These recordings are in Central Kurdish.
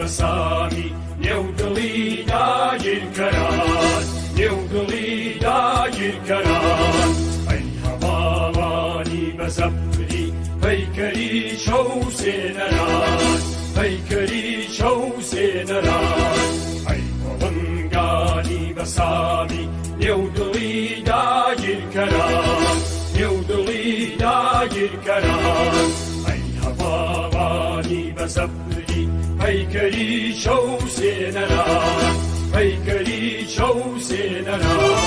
بەسامی نێودڵی داگیرکەران نێودڵی داگیرکەران ئەی هەواڵانی بەزەبری پەیکەری چەوسێنەران پەیکەری چەوسێنەران ئەی بەڵنگانی بەسامی نێودڵی داگیرکەران نێودڵی داگیرکەران ئەی هەواڵانی بەزەبری پەیکەری چەوسێنەران پەیکەری چەوسێنەران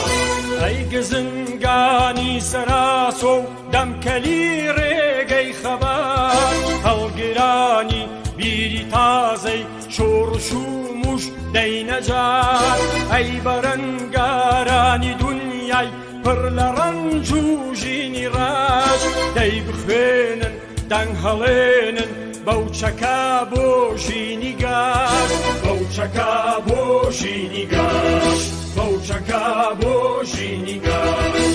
ئەی گزنگانی سەراسۆ و دەمکەلی ڕێگەی خەبات هەڵگرانی بیری تازەی شۆڕش و موش دەینەجات ئەی بەرەنگارانی دونیای پڕ لە ڕەنج و ژینی ڕاش دەی بخوێنن دەنگ هەڵێنن بەو چەکە بۆ ژینی گاش بەو چەکە بۆ ژینی گاش بەو چەکە بۆ ژینی گاش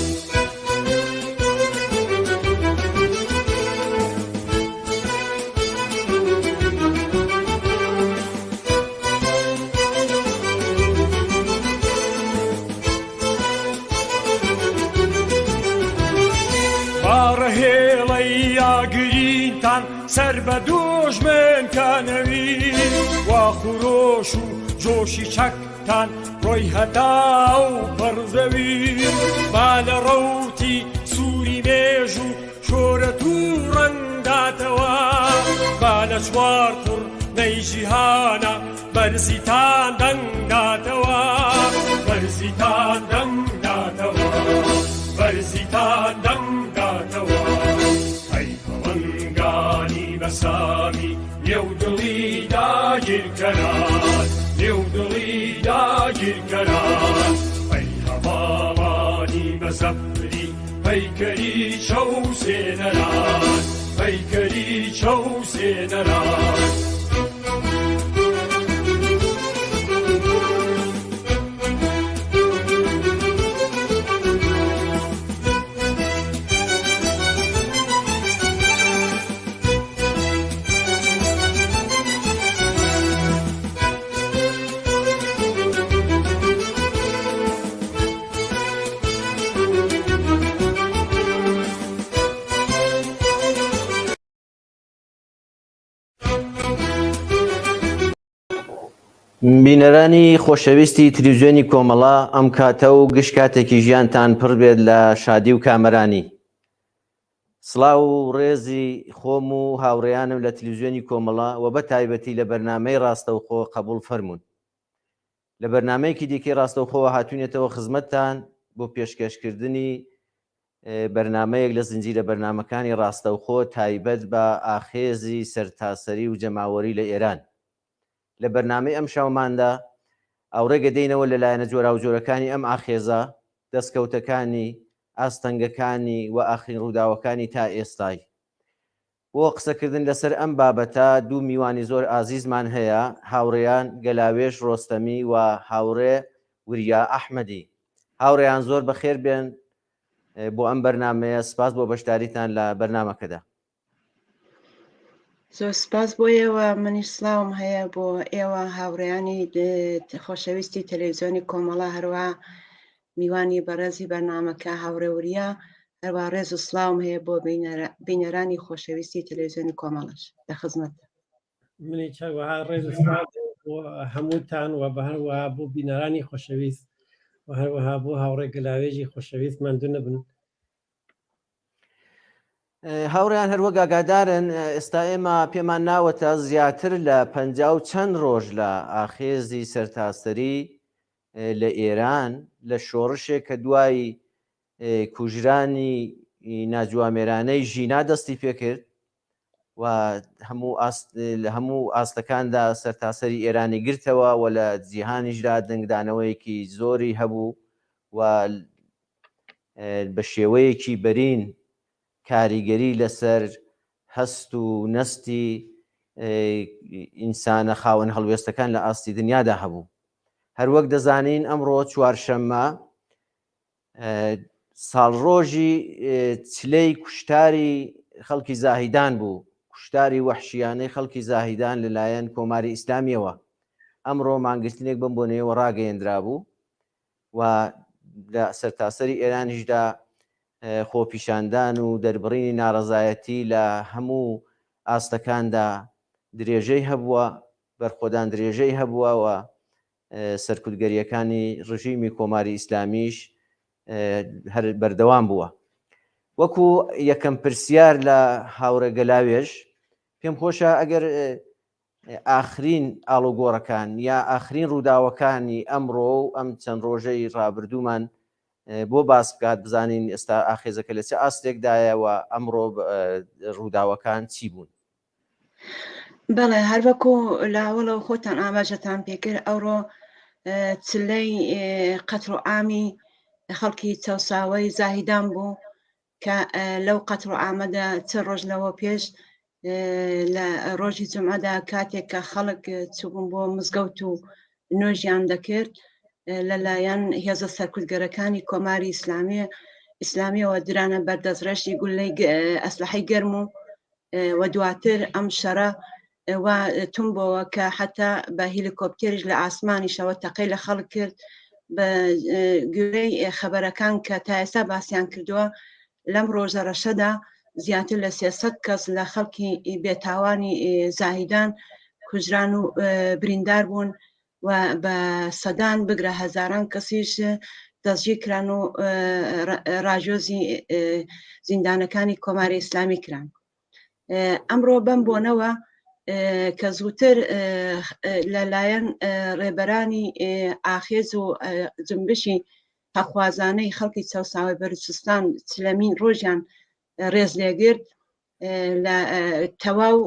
ڕەهێڵەی یاگرینتان سەر بە دوژمنکانەوی وا خوڕۆش و جۆشی چەکتان ڕۆی هەتا و پەرزەوی با لە ڕەوتی سووری مێژ و شۆرەت و ڕەنگاتەوە با لە چوار کوڕ نەیژیهانە بەرزیتان دەنگاتەوە بەرزیتان دەنگاتەوە بەرزیتان دەنگاتەوە ئەی بەڵنگانی بەسامی نێودڵی داگیرکەران نێودڵی داگیرکەران ئەی هەواڵانی بەزەبری پەیکەری چەوسێنەران پەیکەری چەوسێنەران بینەرانی خۆشەویستی تلڤیزیۆنی کۆمەڵا ئەم کاتە و گشت کاتێکی ژیانتان پڕ بێت لە شادی و کامەرانی. سڵاو و ڕێزی خۆم و هاوڕێیانم لە تلڤیزیۆنی کۆمەڵا و بە تایبەتی لە بەرنامەی ڕاستەوخۆ قبول فەرمونون. لە بەرنمەیەکی دیکەی ڕاستەوخۆوە هاتوونێتەوە خزمەتتان بۆ پێشکەشکردنی بەرنمەیەک لە زنجیرە بەرنمەکانی ڕاستەوخۆ تایبەت بە ئاخێزی سەرتاسەری و جەماوەری لە ئێران. لە بەرنامەی ئەم شەوماندا ئاوڕێگە دەینەوە لەلایەنە جۆرا و جۆرەکانی ئەم ئاخێزە، دەستکەوتەکانی، ئاستەنگەکانی و ئاخرین ڕووداوەکانی تا ئێستای. بۆ قسەکردن لەسەر ئەم بابەتە دوو میوانی زۆر ئازیزمان هەیە، هاوڕێیان گەلاوێش ڕۆستەمی و هاوڕێ وریا ئەحمەدی. هاوڕێیان زۆر بەخێر بێن بۆ ئەم بەرنامەیە. سپاس بۆ بەشداریتان لە بەرنامەکەدا. زۆر سپاس بۆ ئێوە. منیش سڵاوم هەیە بۆ ئێوە هاوڕێیانی خۆشەویستی تەلەڤیزیۆنی کۆمەڵا، هەروە میوانی بەڕێزی بەرنامەکە هاوڕێ وریا، هەروە ڕێز و سڵاوم هەیە بۆ بینەرانی خۆشەویستی تەلەڤیزیۆنی کۆمەڵەش. لە خزمەتە. منی چاوەها ڕێز و سڵاو بۆ هەمووتان و بە هەروەها بۆ بینەرانی خۆشەویست و هەروەها بۆ هاوڕێ گەلاوێژی خۆشەویست ماندوو نەبن. هاوڕیان هەروە ئاگادارن ئێستا ئێمە پێمان ناوەتە زیاتر لە 50 و چەند ڕۆژ لە ئاخێزی سەرتاسەری لە ئێران لە شۆڕشێک کە دوای کوژرانی ناجوامێرانەی ژینا دەستی پێکرد و هەموو ئاستەکاندا سەرتاسەری ئێرانی گرتەوە و لە جیهانیشدا دەنگدانەوەیەکی زۆری هەبوو و بە شێوەیەکی بەرین کاریگەری لەسەر هەست و نەستی ئینسانە خاوەن هەڵوێستەکان لە ئاستی دنیادا هەبوو. هەروەک دەزانین ئەمڕۆ چوارشەممە ساڵڕۆژی چلەی کوشتاری خەڵکی زاهیدان بوو، کوشتاری وەحشیانەی خەڵکی زاهیدان لەلایەن کۆماری ئیسلامیەوە. ئەمڕۆ مانگرتنێک بم بۆنەوە ڕاگەیەندرا بوو و لە سەرتاسەری ئێرانیشدا خۆپیشاندان و دەربڕینی ناڕەزایەتی لە هەموو ئاستەکاندا درێژەی هەبووە، بەرخۆدان درێژەی هەبووە و سەرکوتگەریەکانی ڕژیمی کۆماری ئیسلامیش هەر بەردەوام بووە. وەکو یەکەم پرسیار لە هاوڕێ گەلاوێژ، پێم خۆشە ئەگەر ئاخرین ئاڵوگۆڕەکان یا ئاخرین ڕووداوەکانی ئەمڕۆ و ئەم چەند ڕۆژەی ڕابردوومان بۆ باس بکات، بزانین ئێستا ئاخێزەکە لە چه ئاستێکدایەوە، ئەمڕۆ ڕووداوەکان چی بوون؟ بەڵێ هەروەکو لاوەڵەوە خۆتان ئاماژەتان پێکرد، ئەوڕۆ چلەی قەتر و ئامی خەڵکی چەوساوەی زاهیدان بوو کە لەو قەتر و ئامەدا چەند ڕۆژ لەوە پێش لە ڕۆژی جمعەدا کاتێک کە خەڵک چوبوون بۆ مزگەوت و نوێژیان دەکرد لەلایەن هێزە سەرکوتگەرەکانی کۆماری ئیسلامیەوە درانە بەردەستڕێژی گولەی ئەسلحەی گەرم و دواتر ئەم شەڕە وا تونبەوە کە حتا بە هیلیکۆپتێریش لە ئاسمانیشەوە تەقەی لە خەڵک کرد. بە گوێرەی خەبەرەکان کە تا ئێستا باسییان کردووە، لەم ڕۆژە ڕەشەدا زیاتر لە 300 کەس لە خەڵکی بێتاوانی زاهیدان کوژران و بریندار بوون و بە سەدان بگرە هەزاران کەسیش دەستگیر کران و ڕاژۆزی زیندانەکانی کۆماری ئیسلامی کران. ئەمڕۆ بەم بۆنەوە کە زووتر لەلایەن ڕێبەرانی ئاخێز و جنبشی حەقوازانەی خەڵکی چەوساوی بەلوچستان چلەمین ڕۆژیان ڕێز لێگرت لە تەواو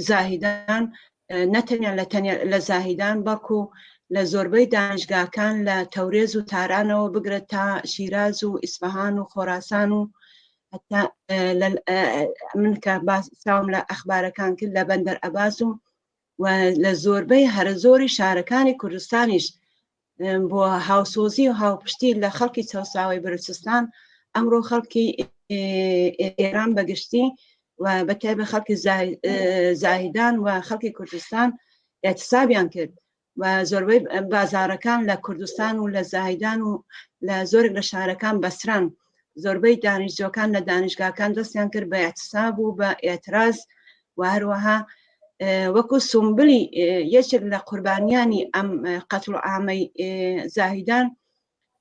زاهیدان، نەتەنیا لە زاهیدان بەڵکو لە زۆربەی دانیشگاکان لە تەورێز و تارانەوە بگرێت تا شیراز و ئیسفەهان و خۆراسان و حتا من کە باساوم لە ئەخبارەکان کرد لە بەندەر ئەباز و لە زۆربەی هەرە زۆری شارەکانی کوردستانیش بۆ هاوسۆزی و هاوپشتی لە خەڵکی چەوساوی بەلوچستان ئەمڕۆ خەڵکی ئێران بەگشتی و بەتایبەت خەڵکی زاهیدان و خەڵکی کوردستان اعتصابیان کرد و زۆربەی بازارەکان لە کوردستان و لە زاهیدان و لە زۆرێک لە شارەکان بەسران. زۆربەی دانیشتۆکان لە دانیشگاکان دەستیان کرد بە اعتصاب و بە ئێتراز و هەروەها وەکو سومبلی یەکێک لە قوربانیانی ئەم قەتل و ئامەی زاهیدان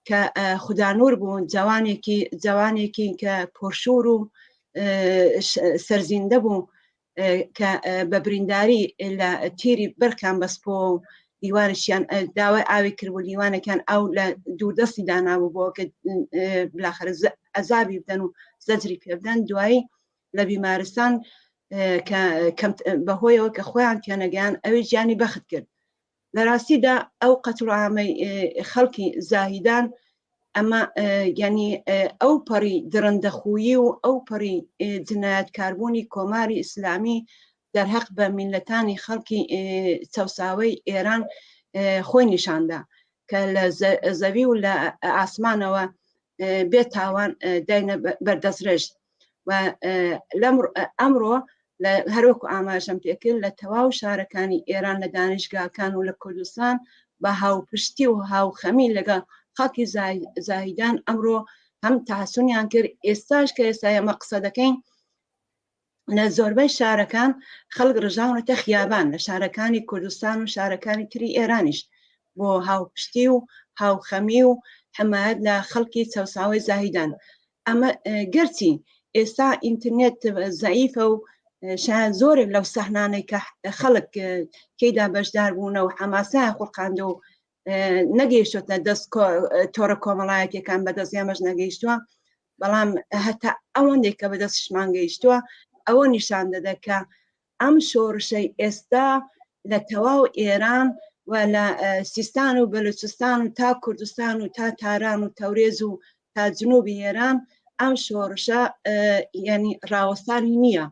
کە خودانوور بوون، جوانێکی کە پۆرشور و سەرزیندە بوو کە بە برینداری لە تیری بەرکان بەسپۆ و دیوانشیان داوای ئاوی کرد و دیوانەکان ئەو لە دوودەستی دانابوو بۆ کە بلاخەرە ئەزابی بدەن و زەجری پێ بدەن. دوایی لە بیمارستان بەهۆیەوە کە خۆیان تێنەگەیان ئەوەی گیانی بەخت کرد. لە ڕاستیدا ئەو قەتل و ئامەی خەڵکی زاهیدان ئەمە یعنی ئەو پەڕی درەندەخویی و ئەو پەڕی جنایەتکاربوونی کۆماری ئیسلامی دەرهەق بە میلەتانی خەڵکی چەوساوەی ئێران خۆی نیشاندا کە لە زەوی و لە ئاسمانەوە بێت تاوان داینە بەردەستڕێژ. و ئەمڕۆ هەروەکو ئاماژەم پێکرد لە تەواو شارەکانی ئێران لە دانیشگاکان و لە کوردستان بە هاوپشتی و هاوخەمی لەگەڵ خەڵکی زاهیدان ئەمڕۆ هەم تاسوونیان کرد. ئێستاش کە ئێستا ئێمە قسە دەکەین لە زۆربەی شارەکان خەڵک ڕژاونەتە خیابان لە شارەکانی کوردستان و شارەکانی تری ئێرانیش بۆ هاوپشتی و هاوخەمی و حمایەت لە خەڵکی چەوساوەی زاهیدان. ئەمە گەرچی ئێستا ئینترنێت زەعیفە و شاید زۆرێک لەو سەحنانەی کە خەڵک تێیدا بەشدار بوونە و حەماسای خوڵقاندە و نەگەیشتوتە دەست تۆڕە کۆمەڵایەتیەکان بەدەستیامەش نەگەیشتووە، بەڵام هەتا ئەوەندێک کە بەدەستشمان گەیشتووە ئەوە نیشان دەدە کە ئەم شۆڕشەی ئێستا لە تەواو ئێران و لە سیستان و بەلوچستان و تا کوردستان و تا تاران و تەورێز و تا جنوبی ئێران ئەم شۆڕشە یعنی ڕاوەستانی نییە.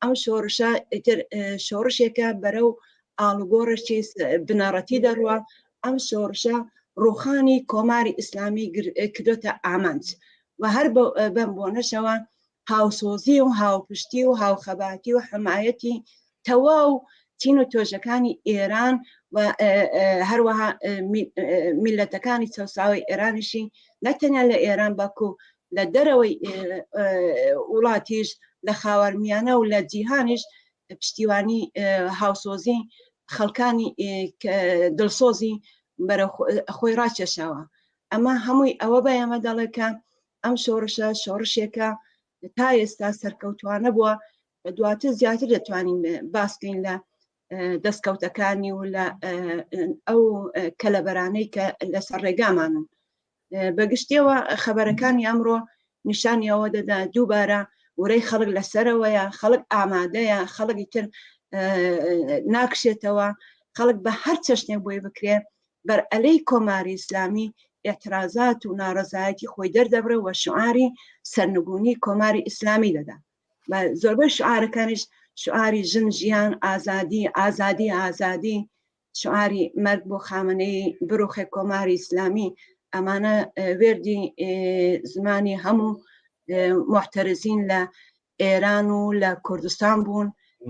ئەم شۆڕشە شۆڕشێکە بەرەو ئاڵوگۆڕێکی بنەڕەتی دەڕوە. ئەم شۆڕشە ڕوخانی کۆماری ئیسلامی کردوتە ئامانج و هەر بەم بۆنەشەوە هاوسۆزی و هاوپشتی و هاوخەباتی و حمایەتی تەواو تین و تۆژەکانی ئێران و هەروەها میلەتەکانی چەساوی ئێرانیشی نەتەنیا لە ئێران باکو لە دەرەوەی وڵاتیش لە خاوەرمیانە و لە جیهانیش پشتیوانی هاوسۆزی خەڵکانی دڵسۆزی بەرە خۆی ڕاکێشاوە. ئەمە هەمووی ئەوە بە ئێمە دەڵێکە ئەم شۆڕشە شۆڕشێکە تا ئێستا سەرکەوتوانە بووە، دواتر زیاتر دەتوانین باسکەین لە دەستکەوتەکانی و لە ئەو کەلەبەرانەی کە لەسەر ڕێگامانن. بەگشتیەوە خەبەرەکانی ئەمڕۆ نیشانی ئەوە دەدا دووبارە وەرەی خەڵک لەسەرەوەیە، خەڵک ئامادەیە، خەڵکی تر ناکشێتەوە، خەڵک بە هەر چەشنێک بۆی بکرێ بەر ئەلەی کۆماری ئیسلامی ئێترازات و ناڕەزایەتی خۆی دەردەبرە و شعاری سەرنگونی کۆماری ئیسلامی دەدا. زۆربەی شعارەکانیش شعاری ژن ژیان ئازادی ئازادی ئازادی، شعاری مەرگ بۆ خامنەی بڕوخێ کۆماری ئیسلامی، ئەمانە وێردی زمانی هەموو محتەرزین لە ئێران و لە کوردستان بوون.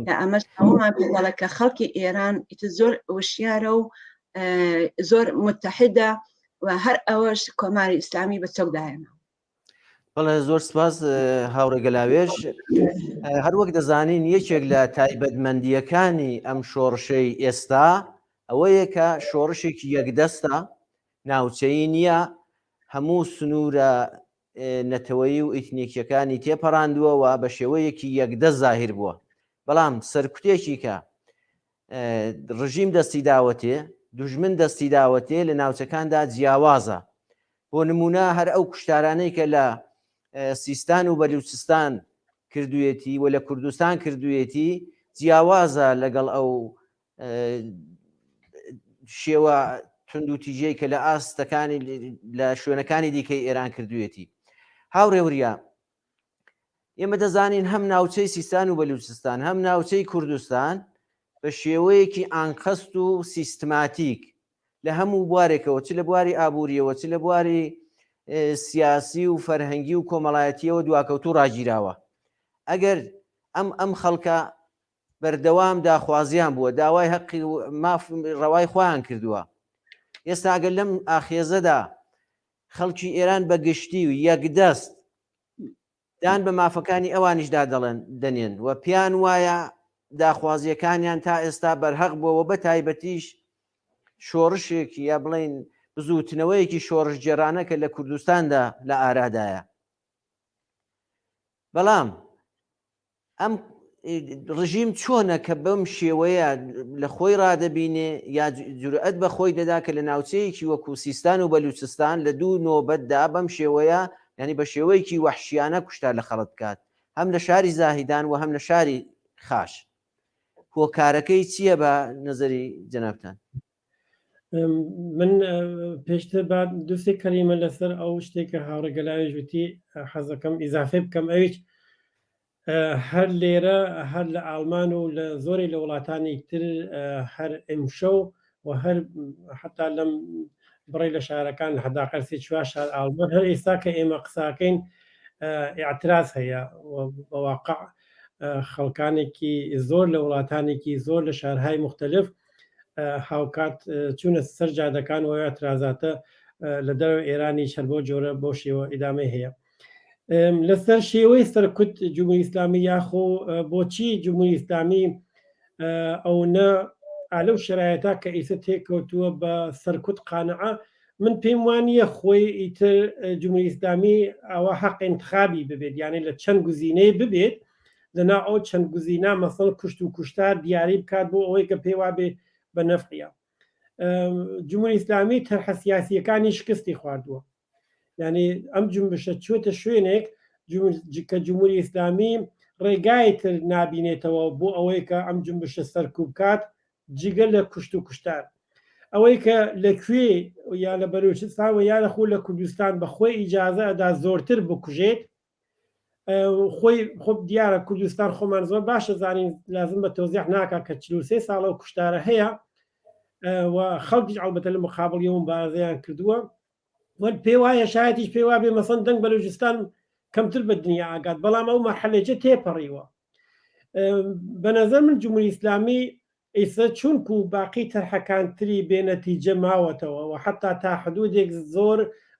لە ئەمەش هەمومان پێدەڵێ کە خەڵکی ئێران زۆر وشیارە و زۆر متحدە و هەر ئەوەش کۆماری ئیسلامی بە چەکدایەنە. بەڵێ زۆر سپاس هاوڕێ گەلاوێژ. هەر وەک دەزانین یەکێک لە تایبەتمەندیەکانی ئەم شۆڕشەی ئێستا ئەوەیە کە شۆڕشێکی یەکدەستە، ناوچەیی نییە، هەموو سنوورە نەتەوەیی و ئیتنیکیەکانی تێپەڕاندووەوە بە شێوەیەکی یەکدەست زاهیر بووە. بەڵام سەرکوتێکی کە ڕژیم دەستی داوەتێ، دوژمن دەستی داوەتێ لە ناوچەکاندا جیاوازە. بۆ نمونە هەر ئەو کوشتارانەی کە لە سیستان و بەلوچستان کردوێتی و لە کوردستان کردوێتی جیاوازە لەگەڵ ئەو شێوە تند و تیژەی کە لە ئاستەکانی لە شوێنەکانی دیکەی ئێران کردوێتی. هاوڕێوریا، ئێمە دەزانین هەم ناوچەی سیستان و بەلوچستان هەم ناوچەی کوردستان بە شێوەیەکی ئانقەست و سیستماتیک لە هەموو بوارێکەوە، چ لە بواری ئابوووریەوە، چ لە بواری سیاسی و فەرهەنگی و کۆمەڵایەتیەوە دواکەوتو ڕاگیراوە. ئەگەر ئەم خەڵکە بەردەوام داخوازیان بووە، داوای حەقی ڕەوای خۆیان کردووە، ئێستا ئەگەر لەم ئاخێزەدا خەڵکی ئێران بە گشتی و یەکدەست دان بە مافەکانی ئەوانیشدا دەنێن و پیان وایە داخوازیەکانیان تا ئێستا بەرهەق بووەوە، بە تایبەتیش شۆڕشێکی یا بڵێن بزوتنەوەیەکی شۆڕش جێرانە کە لە کوردستاندا لە ئارادایە. بەڵام ئەم ڕژیم چۆنە کە بەم شێوەیە لە خۆی ڕادەبینێ یا جورئەت بە خۆی دەدا کە لە ناوچەیەکی وەکو سیستان و بەلوچستان لە دوو نۆبەتدا بەم شێوەیە، ینی بە شێوەیەکی وەحشیانە کوشتار لە خەڵک بکات، هەم لە شاری زاهیدان و هەم لە شاری خاش. هۆکارەکەی چییە بە نظری جەنابتان؟ من پێشتر با دووسێ کەلیمە لەسەر ئەو شتێکە هاوڕێ گەلاوێژ وتی حەزەکەم ئیزافێ بکەم. ئەویش هەر لێرە هەر لە ئالمان و لە زۆری لە وڵاتانی تر هەر ئەمشەو و هەر حتا لەم بڕی لە شارەکان لە حەداقەرسی چوار شار ئالمان هەر ئێستا کە ئێمە قساکەین ئاعتراز هەیە بەواقع خەڵکانێکی زۆر لە وڵاتانێکی زۆر لە شارهای مختلف هاوکات چوونە سەر جادەکان و ئاعترازاتە لە دەرەوە ئێرانی شەر بۆ جۆرە بۆ شێوە ئیدامەی هەیە. لەسەر شێوەی سەرکوت جمهوری ئیسلامی یاخۆ بۆچی جمهوری ئیسلامی ئەوە ئالەو شرایەتا کە ئیسە تێکەوتووە بە سەرکوت قانعە، من پێم وانە خۆی ئیتر جمهوری ئیسلامی ئەوە حەق انتخابی ببێت، یعنی لە چەند گزینەی ببێت، لەنا ئەو چەند گزینە مەسەڵ کوشت و کوشتار دیاری بکات بۆ ئەوەی کە پێی وابێ بە نەفعە. جمهوری ئیسلامی تەرحە سیاسیەکانی شکستی خواردووە، یعنی ئەم جنبشە چوێتە شوێنێک کە جمهوری ئیسلامی ڕێگای تر نابینێتەوە بۆ ئەوەی کە ئەم جنبشە سەرکوب بکات جگە لە کوشت و کوشتار. ئەوەی کە لەکوێ یا لە بەلوچستان و یا لە خۆ لە کوردستان بە خۆی ئیجازە ئەدا زۆرتر بکوژێت، خۆی خۆ دیارە کوردستان خۆمان زۆر باشە زانین، لازم بە تۆزیح ناکات کە 43 ساڵە و کوشتارە هەیە و خەڵکیش ئەڵبەتە لە مقابڵیەوە مبارزەیان کردووە. وەک پێ وایە شایەتیش پێ وابێ مەسەڵەن دەنگ بەلوچستان کەمتر بە دنیا ئاگات بەڵام ئەو مەرحەلەیە تێپەڕیوە بە نەزەر من جمهوری ئیسلامی ئێستا چونکو و باقی تەرحەکانتری بێنەتیجە ماوەتەوە و حتا تا حدودێک زۆر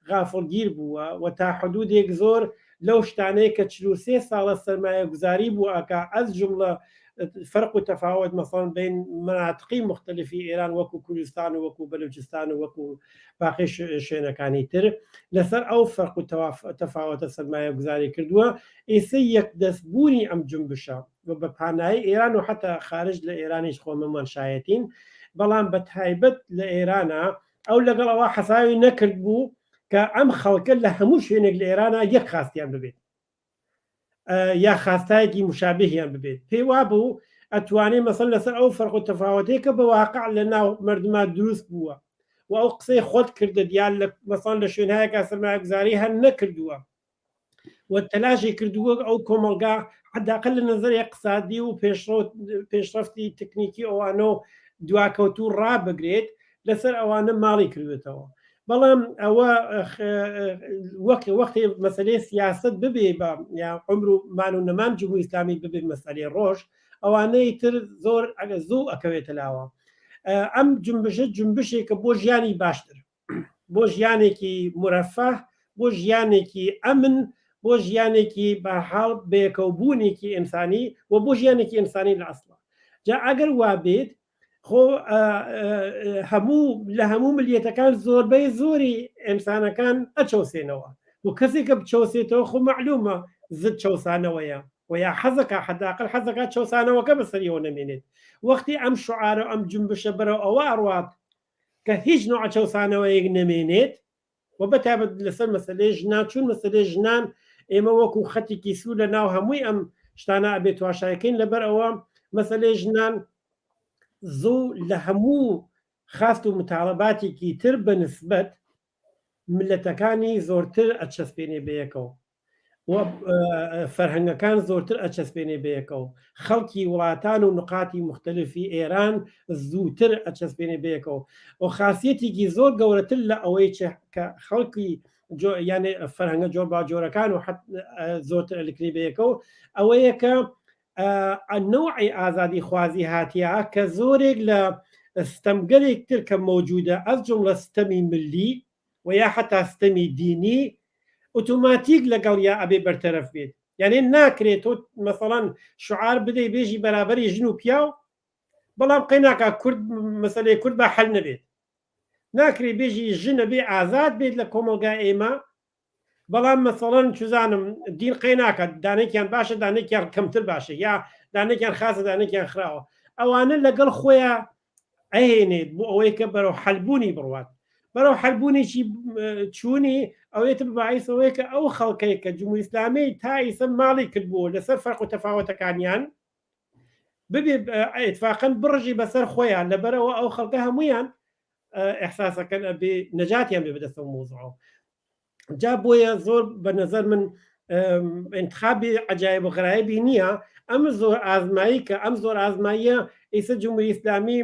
غافڵگیر بووە و تا حدودێک زۆر لەو شتانەیە کە 43 ساڵە سەرمایە گوزاری بوو ئاکا ئەس جملە فرق و تەفاوت مثلا بین مناطقی مختلفی ئێران وەکو کوردستان و وەکو بەلوچستان و وەکو باقی شوێنەکانی تر لەسەر ئەو فرق و تەفاوتە سەرمایە گوزاری کردووە ئێستا یەک دەستبوونی ئەم جنبشە و بە پانایی ئێران و حتا خارج لە ئێرانیش خۆمەمان شایەتین بەڵام بە تایبەت لە ئێرانە ئەو لەگەڵ ئەوە حەساوی نەکرد بوو کە ئەم خەڵکە لە هەموو شوێنێک لە ئێرانە یەک خاستیان ببێت یا خاستایەکی مشابهیان ببێت پێی وابوو ئەتوانێ مەسەن لەسەر ئەو فەرق و تەفاوتەیەکە بە واقع لە ناو مردما دروست بووە و ئەو قسەی خۆت کردە دیان مەسەن لە شوێنهایەکە سەرمایەگوزاری هەر نەکردووە و تەلاشی کردووە ئەو کۆمەلگا حداقل لە نەزەر اقتصادی و پێشرەفتی تکنیکی ئەوانە و دواکەوتوو ڕابگرێت لەسەر ئەوانە ماڵی کردوێتەوە بەڵام ئەوە وەختی مەسەلەی سیاست ببێ بە یا عمر و مان و نەمان جمهوری ئیسلامی ببێ مەسەلەی ڕۆژ ئەوانەی تر زۆر زوو ئەکەوێتە لاوە ئەم جنبشە جنبشێکە بۆ ژیانی باشتر بۆ ژیانێکی مرەفەه بۆ ژیانێکی ئەمن بۆ ژیانێکی بەحاڵ بێکەوبوونێکی ئینسانی و بۆ ژیانێکی ئینسانی لە ئەسڵا جا ئەگەر وا بێت خۆ هەموو لە هەموو ملیەتەکان زۆربەی زۆری ئینسانەکان ئەچەوسێنەوە و کەسێکە بچەوسێتەوە خۆ معلومە زت چەوسانەوەیە و یا حەزەکە حداقل حەزەکە چەوسانەوەکە بەسەریەوە نەمێنێت وەختی ئەم شعارە ئەم جنبشە بەرەو ئەوە ئەڕوات کە هیچ نوع چەوسانەوەیەک نەمێنێت و بەتابەت لەسەر مەسەلەی ژنان چون مەسەلەی ژنان ئێمە وەکو خەتێکی سوور لە ناو هەمووی ئەم شتانە ئەبێت تواشایەکەین لەبەر ئەوە مەسەلەی ژنان زوو لە هەموو خاست و متاڵەباتێکی تر بەنسبەت ملەتەکانی زۆرتر ئەچەسپێنێ بەیەکەوە و فەرهەنگەکان زۆرتر ئەچەسپێنێ بەیەکەوە خەڵکی وڵاتان و نقاتی مختلفی ئێران زووتر ئەچەسپێنێ بەیەکەوە و خاصیەتێکی زۆر گەورەتر لە ئەوەی کە خەڵکی یانێ فەرهەنگە جۆر باجۆرەکان و زۆرتر ئەلکری بەیەکەوە ئەوەیە کە نوعی ئازادی خوازی هاتیە کە زۆرێک لە ستەمگەرێک تر کە مەوجودە ئەس جملە ستەمی ملی و یا حتا ستەمی دینی ئۆتۆماتیک لەگەڵ یا ئەبێ بەرتەرەف بێت یعنی ناکرێت تۆ مەسەڵەن شعار بدەی بێژی بەرابەری ژن و پیاو بەڵام قەیناکە کورد مەسەلەی کورد بە حەل نەبێت ناکرێت بێژی ژنە بێ ئازاد بێت لە کۆمەلگا ئێمە بەڵام مەسەڵەن چزانم دین قەیناکە دانێکیان باشە دانێکیان کەمتر باشە یا دانێکیان خازە دانێکیان خراوە ئەوانە لەگەڵ خۆیان ئەهێنێت بۆ ئەوەی کە بەرەو حەلبوونی بڕوات بەرەو حەلبوونێکی چوونی ئەوێتە بەبعیسەوەی کە ئەو خەڵکەی کە جمهوری ئیسلامی تا ئیسە ماڵی کردبووە لەسەر فەرق و تەفاوتەکانیان ببێ ئیتفاقەن بڕژی بەسەر خۆیان لەبەرەوە ئەو خەڵکە هەمویان ئەحساسەکەن ئەبێ نەجاتیان بێ بەدەستەوە مۆزوعەوە جا بۆیە زۆر بە نەزەر من انتخابی عجایب و غرایبی نییە ئەم زۆر ئازمایی کە ئەم زۆر ئازماییە ئیسە جمهوری ئیسلامی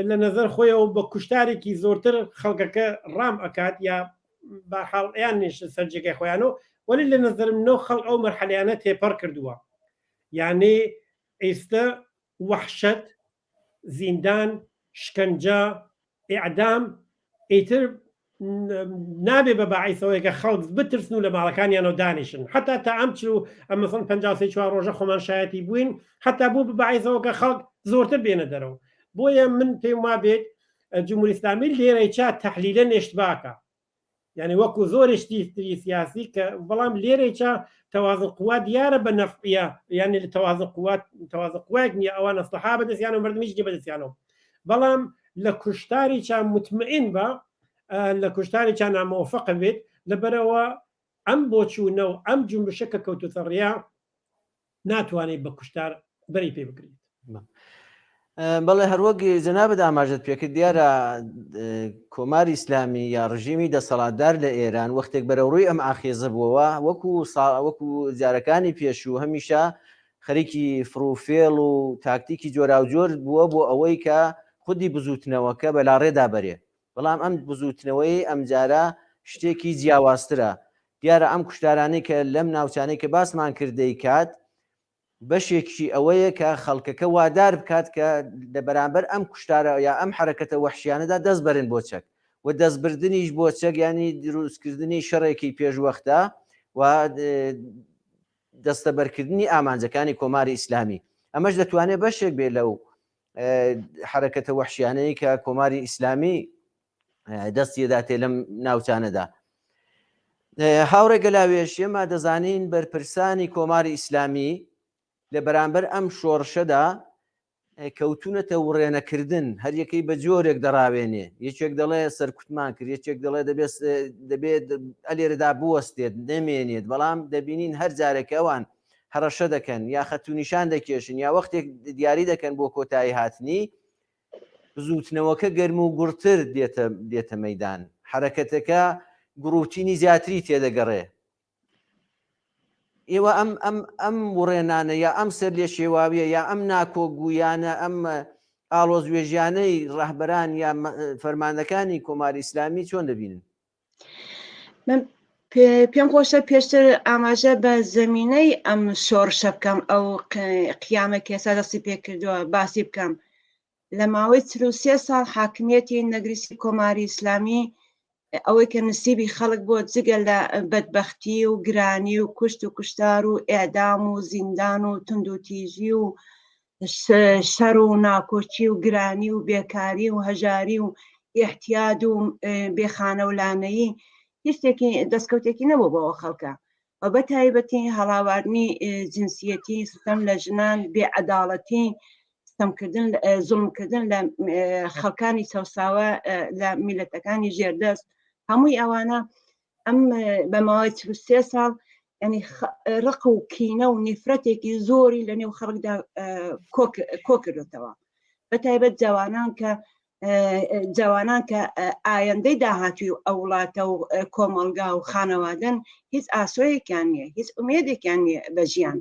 لە نەزەر خۆیەوە بە کوشتارێکی زۆرتر خەڵکەکە ڕام ئەکات یا باحاڵیان نیش سەررجەکەی خۆیانەوە ولی لە نەزەرم نەوە خەڵک ئەو مەرحەلیانە تێپەڕ کردووە یعنی ئێستا وەحشەت زیندان شکنجە ئیعدام ئیتر نابێ بە باعیسەوەی کە خەڵک بترسن و لە ماڵەکانیانەوە دانیشن حتا تا ئەم چ و ئەمەسن 54 ڕۆژە خۆمان شایەتی بووین حتا بوو بە باعیسەوە کە خەڵک زۆرتر بێنە دەرەوە بۆیە من پێم وا بێت جمهوری ئیسلامی لێرەی چا تەحلیلە نێشتباکە یعنی وەکو زۆرشتی تری سیاسی کە بەڵام لێرەی چا تەوازن قوات دیارە بە نەفعە یعنی لە تەوازن قوات نییە ئەوان ئەسلحا بەدەستیانەوە مردمیش بەدەستیانەوە بەڵام لە کوشتاری چا مطمئن بە لە کوشتاری چا نامەوەفق بێت لەبەرەوە ئەم بۆچوونە و ئەم جنبشە کە کەوتوتە ڕیا ناتوانێت بە کوشتار بەری پێ بکرێت بەڵێ هەروەک جەنابەت ئاماژەت پێکرد دیارە کۆماری ئیسلامی یا ڕژیمی دەسەڵاتدار لە ئێران وەختێک بەرەوڕووی ئەم ئاخێزە بووەوە وەکو جارەکانی پێشوو هەمیشە خەریکی فرۆفێڵ و تاکتیکی جۆراوجۆر بووە بۆ ئەوەی کە خودی بزوتنەوەکە بەلاڕێدا بەرێ بەڵام ئەم بزوتنەوەی ئەم جارە شتێکی جیاوازترە دیارە ئەم کوشتارانەی کە لەم ناوچانەی کە باسمان کردەی کات بەشێکی ئەوەیە کە خەڵکەکە وادار بکات کە لە بەرامبەر ئەم کوشتارە یا ئەم حرەکەتە وەحشیانەدا دەست بەرن بۆ چەک و دەستبردنیش بۆ چەک ینی دروستکردنی شەڕێکی پێشوەختە و دەستەبەرکردنی ئامانجەکانی کۆماری ئیسلامی. ئەمەش دەتوانێت بەشێک بێ لەو حرەکەتە وەحشیانەی کە کۆماری ئیسلامی دەستیداتێ لەم ناوچانەدا. هاوڕێ گەلاوێش ئێمە دەزانین بەرپرسانی کۆماری ئیسلامی لە بەرامبەر ئەم شۆڕشەدا کەوتونەتە وڕێنەکردن، هەر یەکەی بە جۆرێک دەڕاوێنێ. یەکێک دەڵێ سەرکوتمان کرد، یەکێک دەڵێ دەبێت ئەلێرەدا بوەستێت نەمێنێت، بەڵام دەبینین هەر جارێکە ئەوان هەڕەشە دەکەن یا خەتونیشان دەکێشن یا وەختێک دیاری دەکەن بۆ کۆتایی هاتنی، بزوتنەوەکە گەرم و گوڕتر دێتە مەیدان، حرەکەتەکە گروتینی زیاتری تێدەگەڕێ. ئێوە ئەم وڕێنانە یا ئەم سەر لێ شێواویە یا ئەم ناکۆگویانە ئەم ئاڵۆزوێژیانەی ڕاهبەران یا فەرماندەکانی کۆماری ئیسلامی چۆن دەبینن؟ من پێم خۆشە پێشتر ئاماژە بە زەمینەی ئەم شۆڕشە بکەم، ئەو قیامێک ئێستا دەستی پێکردووە باسی بکەم. لە ماوەی 33 ساڵ حاکمیەتی نەگریستی کۆماری ئیسلامی ئەوەی کە نسیبی خەڵک بۆ جگە لە بەدبەختی و گرانی و کوشت و کوشتار و ئێدام و زیندان و تند و تیژی و شەڕ و ناکۆچی و گرانی و بێکاری و هەژاری و ئیحتیاد و بێخانە و لانەیی هیچێکی دەستکەوتێکی نەبوو بەوە خەڵکە. و بە تایبەتی هەڵاواردنی جنسیەتی، ستەم لە ژنان، بێعەداڵەتی، ستەمکردن زوڵمکردن لە خەڵکانی چەوساوە لە میلەتەکانی ژێردەست، هەمووی ئەوانە ئەم بە ماوەی 33 ساڵ ینی ڕق و کینە و نیفرەتێکی زۆری لە نێو خەڵکدا کۆ کردوێتەوە. بە تایبەت جوانان کە ئایندەی داهاتوی و ئەو وڵاتە و کۆمەڵگا و خانەوادەن هیچ ئاسۆیەکیان نییە، هیچ ئومێدێکیان نییە بە ژیان.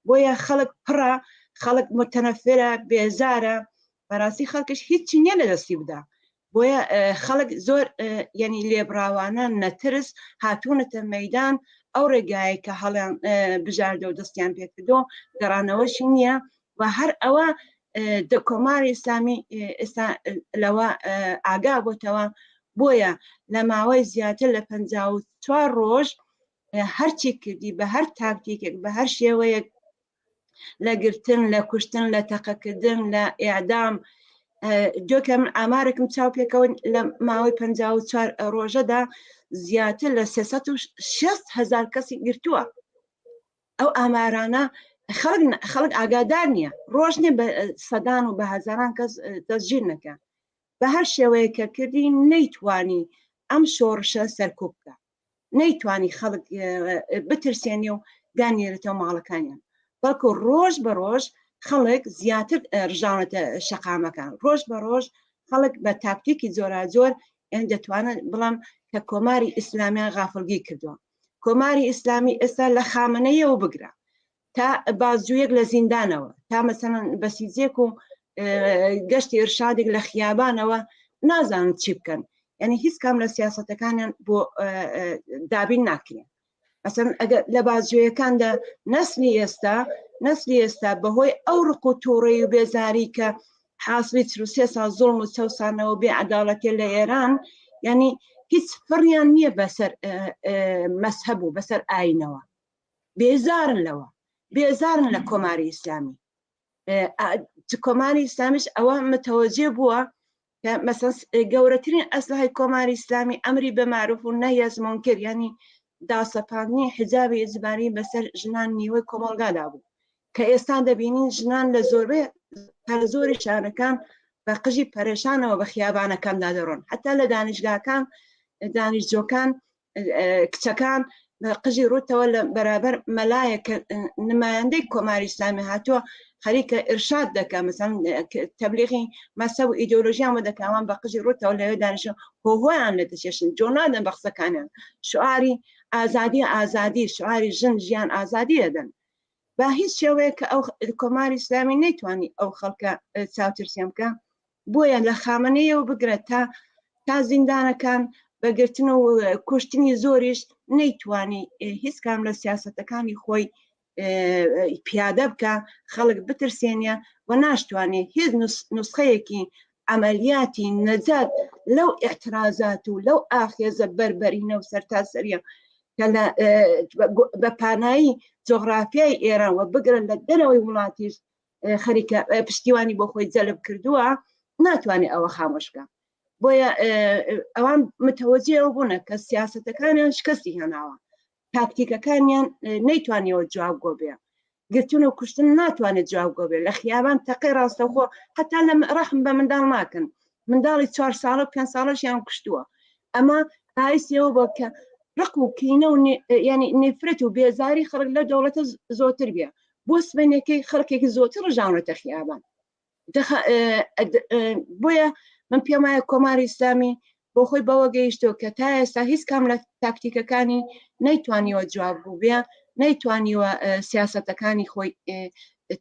بۆیە خەڵک پڕە، خەڵک متەنەفرە، بێزارە، بەڕاستی خەڵکش هیچی نییە لە دەستی بدا. بۆیە خەڵک زۆر ینی لێبراوانە نەترس هاتوونەتە مەیدان، ئەو ڕێگایە کە هەڵیان بژاردە و دەستیان پێکردۆ گەڕانەوەشی نییە و هەر ئەوە کۆماری ئیسلامی ئێستا لەوە ئاگا بۆتەوە. بۆیە لە ماوەی زیاتر لە 54 ڕۆژ هەرچی کردی بە هەر تاکتیکێک بە هەر شێوەیەک لە گرتن، لە کوشتن، لە تەقەکردن، لە ئێعدام، جۆکە من ئامارێکم چاو پێکەوە لە ماوەی 54 ڕۆژەدا زیاتر لە 360,000 کەسی گرتووە. ئەو ئامارانە خەڵک ئاگادار نییە، ڕۆژ نیە بە سەدان و بە هەزاران کەس دەستگیر نەکە. بە هەر شێوەیە کە کردی نەیتوانی ئەم شۆڕشە سەرکوب بکە، نەیتوانی خەڵک بترسێنی و دانێرێتەوە ماڵەکانیان، بەڵکو ڕۆژ بە ڕۆژ خەڵک زیاتر ڕژاونەتە شەقامەکان، ڕۆژ بە ڕۆژ خەڵک بە تاکتیکی جۆرا جۆر دەتوانێت بڵام کە کۆماری ئیسلامیان غافڵگی کردووە. کۆماری ئیسلامی ئێستا لە خامنەیەوە بگرە تا بازجوویەک لە زیندانەوە، تا مەسەڵەن بەسیجێک و گەشتی ئێرشادێک لە خیابانەوە نازانن چی بکەن، یعنی هیچ کام لە سیاسەتەکانیان بۆ دابین ناکرێن. مەسەڵەن ئەگەر لە بازجوویەکاندا نەسلی ئێستا بەهۆی ئەو ڕق و تووڕەی و بێزاری کە حاصلی 33 ساڵ زوڵم و چەوسانەوە بێ عەداڵەتی لە ئێران، یعنی هیچ فڕیان نییە بەسەر مەسهەب و بەسەر ئاینەوە، بێزارن لەوە، بێزارن لە کۆماری ئیسلامی. کۆماری ئیسلامیش ئەوە متەوەجێ بووە کە مەسەڵەن گەورەترین ئەسلحەی کۆماری ئیسلامی ئەمری بەماعروف و نەهی عەنی المونکەر، یعنی داسەپاندنی حیجابی ئیجباری بەسەر ژنان نیوەی کۆمەڵگادا بوو کە ئێستا دەبینین ژنان لە زۆری شارەکان بە قژی پەرێشانەوە بە خیابانەکاندا دەڕۆن، حتا لە دانیشگاکان، دانیشتجۆکان، کچەکان بە قژی ڕوتەوە لە بەرابەر مەلایە کە نمایەندەی کۆماری ئیسلامی هاتووە خەریکە ئرشاد دەکە، مەسەڵەن تەبلیغی مەسە و ئیدۆلۆژیان بۆ دەکەوان بە قژی ڕوتەوە لەوێ دانیشتن هۆهۆیان لە دەچێشن، جۆ نادەن بە قسەکانیان، شعاری ئازادی، شعاری ژن ژیان ئازادی دەدەن. بە هیچ شێوەیە کە ئەو کۆماری ئیسلامی نەیتوانی ئەو خەڵکە چاوترسیان بکە، بۆیە لە خامنەیەوە بگرێت تا زیندانەکان بەگرتن و کوشتنی زۆریش نەیتوانی هیچ کام لە سیاسەتەکانی خۆی پیادە بکە، خەڵک بترسێنە و ناشتوانێت هیچ نسخەیەکی عملیاتی نەجات لەو اعتراضات و لەو ئاخێزە بەربەرینە و سەرتاسەریە کە بە پانایی جۆغرافیای ئێران و بگرن لە دەرەوەی وڵاتیش خەریکە پشتیوانی بۆ خۆی جەلب کردووە، ناتوانێت ئەوە خامۆشکە. بۆیە ئەوان متەوەجێەوە بوونە کە سیاسەتەکانیان شکستی هێناوە، تاکتیکەکانیان نەیتوانیەوە جوابگۆ بێ، گرتن و کوشتن ناتوانێت جوابگۆ بێ، لە خیابان تەقی ڕاستەوخۆ حتا لە ڕەحم بە منداڵ ناکەن، منداڵی 4 ساڵە 5 ساڵەشیان کوشتووە. ئەمە ئایسیەوە بۆ کە ڕق و کینە و ینی نفرەت و بێزاری خەڵک لە دەوڵەتە زۆرتر بێ، بۆ سبەینەکەی خەڵکێکی زۆرتر ڕژاونەتە خیابان. بۆیە من پێم وایە کۆماری ئیسلامی بۆ خۆی بەوە گەیشتەوە کە تا ئێستا هیچ کام لە تاکتیکەکانی نەیتوانیوە جوابگو بێ، نەیتوانیوە سیاسەتەکانی خۆی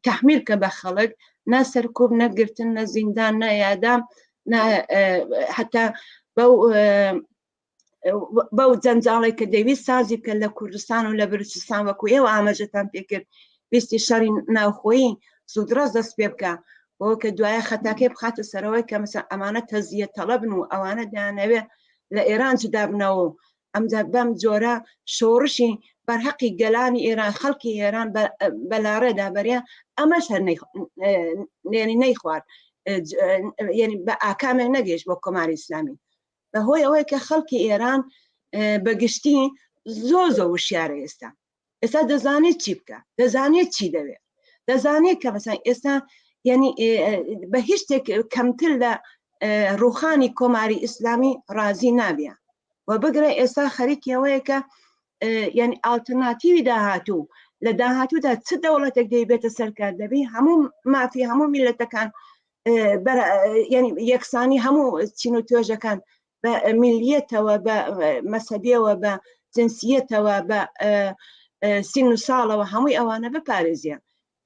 تەحمیل کە بە خەڵک، نە سەرکوب، نەگرتن، نە زیندان، نە یادام، حتا بەو جەنجاڵی کە دەویست سازی بکە لە کوردستان و لە بلوچستان وەکو ئێوە ئاماژەتان پێکرد ویستی شەڕی ناوخۆیی زوودڕەس دەست پێ بکە، بۆ کە دوایە خەتاکەی بخاتە سەرەوەی کە مەسەڵەن ئەمانە تەزیە تەڵەبن و ئەوانە دەیانەوێت لە ئێران جودا بنەوە و ئەمجا بەم جۆرە شۆڕشی بەرهەقی گەلانی ئێران خەڵکی ئێران بەلاڕێدا بەریا، ئەمەش هەر نەیخوارد، یعنی بە ئاکامێک نەگەیشت بۆ کۆماری ئیسلامی، بەهۆی ئەوەی کە خەڵکی ئێران بەگشتی زۆر وشیارە ئێستا دەزانێت چی بکە، دەزانێت چی دەوێت، دەزانێت کە مەسەڵەن ئێستا یعنی بە هیچ شتێک کەمتر لە ڕوخانی کۆماری ئیسلامی ڕازی نابێ و بگرە ئێستا خەریکی ئەوەیە کە یعنی ئالتەرناتیوی داهاتوو لە داهاتوودا چ دەوڵەتێک دەیبێتە سەرکار دەبی هەموو مافی هەموو میلەتەکان یعنی یەکسانی هەموو چین و توێژەکان بە میلیەتەوە، بە مەسەبیەوە، بە جنسیەتەوە، بە سین و ساڵەوە هەمووی ئەوانە بپارێزیە،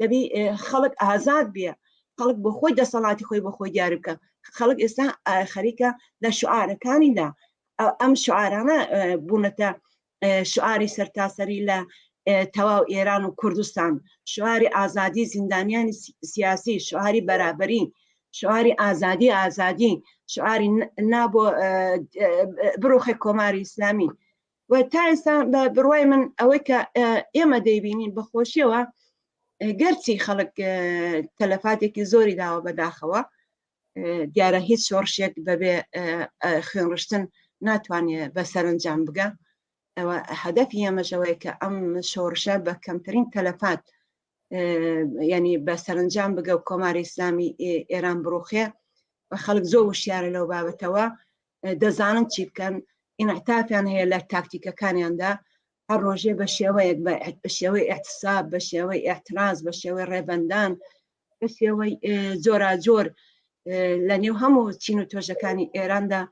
دەبی خەڵک ئازاد بێ، خەڵک بۆ خۆی دەسەڵاتی خۆی بۆ خۆی دیار بکە. خەڵک ئێستا خەریکە لە شعارەکانیدا، ئەم شعارانە بوونەتە شعاری سەرتاسەری لە تەواو ئێران و کوردستان، شعاری ئازادی زیندانیانی سیاسی، شعاری بەرابەری، شعاری ئازادی، شعاری نابۆ بڕۆخی کۆماری ئیسلامی. و تا ئێستا بڕوای من ئەوەی کە ئێمە دەیبینین بەخۆشیەوە گەرچی خەڵک تەلەفاتێکی زۆری داوە بەداخەوە، دیارە هیچ شۆڕشێک بەبێ خوێنڕشتن ناتوانێت بە سەرنجام بگە. ئەوە هەدەفی ئێمەشەوەی کە ئەم شۆڕشە بە کەمترین تەلەفات ینی بە سەرنجام بگە و کۆماری ئیسلامی ئێران بڕوخێ و خەڵک زۆر وشیارە لەو بابەتەوە، دەزانن چی بکەن، ئینعتافیان هەیە لە تاکتیکەکانیاندا، هەر ڕۆژێ بە شێوەیەک، بە شێوەی اعتصاب، بە شێوەی اعتراض، بە شێوەی ڕێبەندان، بە شێوەی جۆراجۆر لە نێو هەموو چین و تۆژەکانی ئێراندا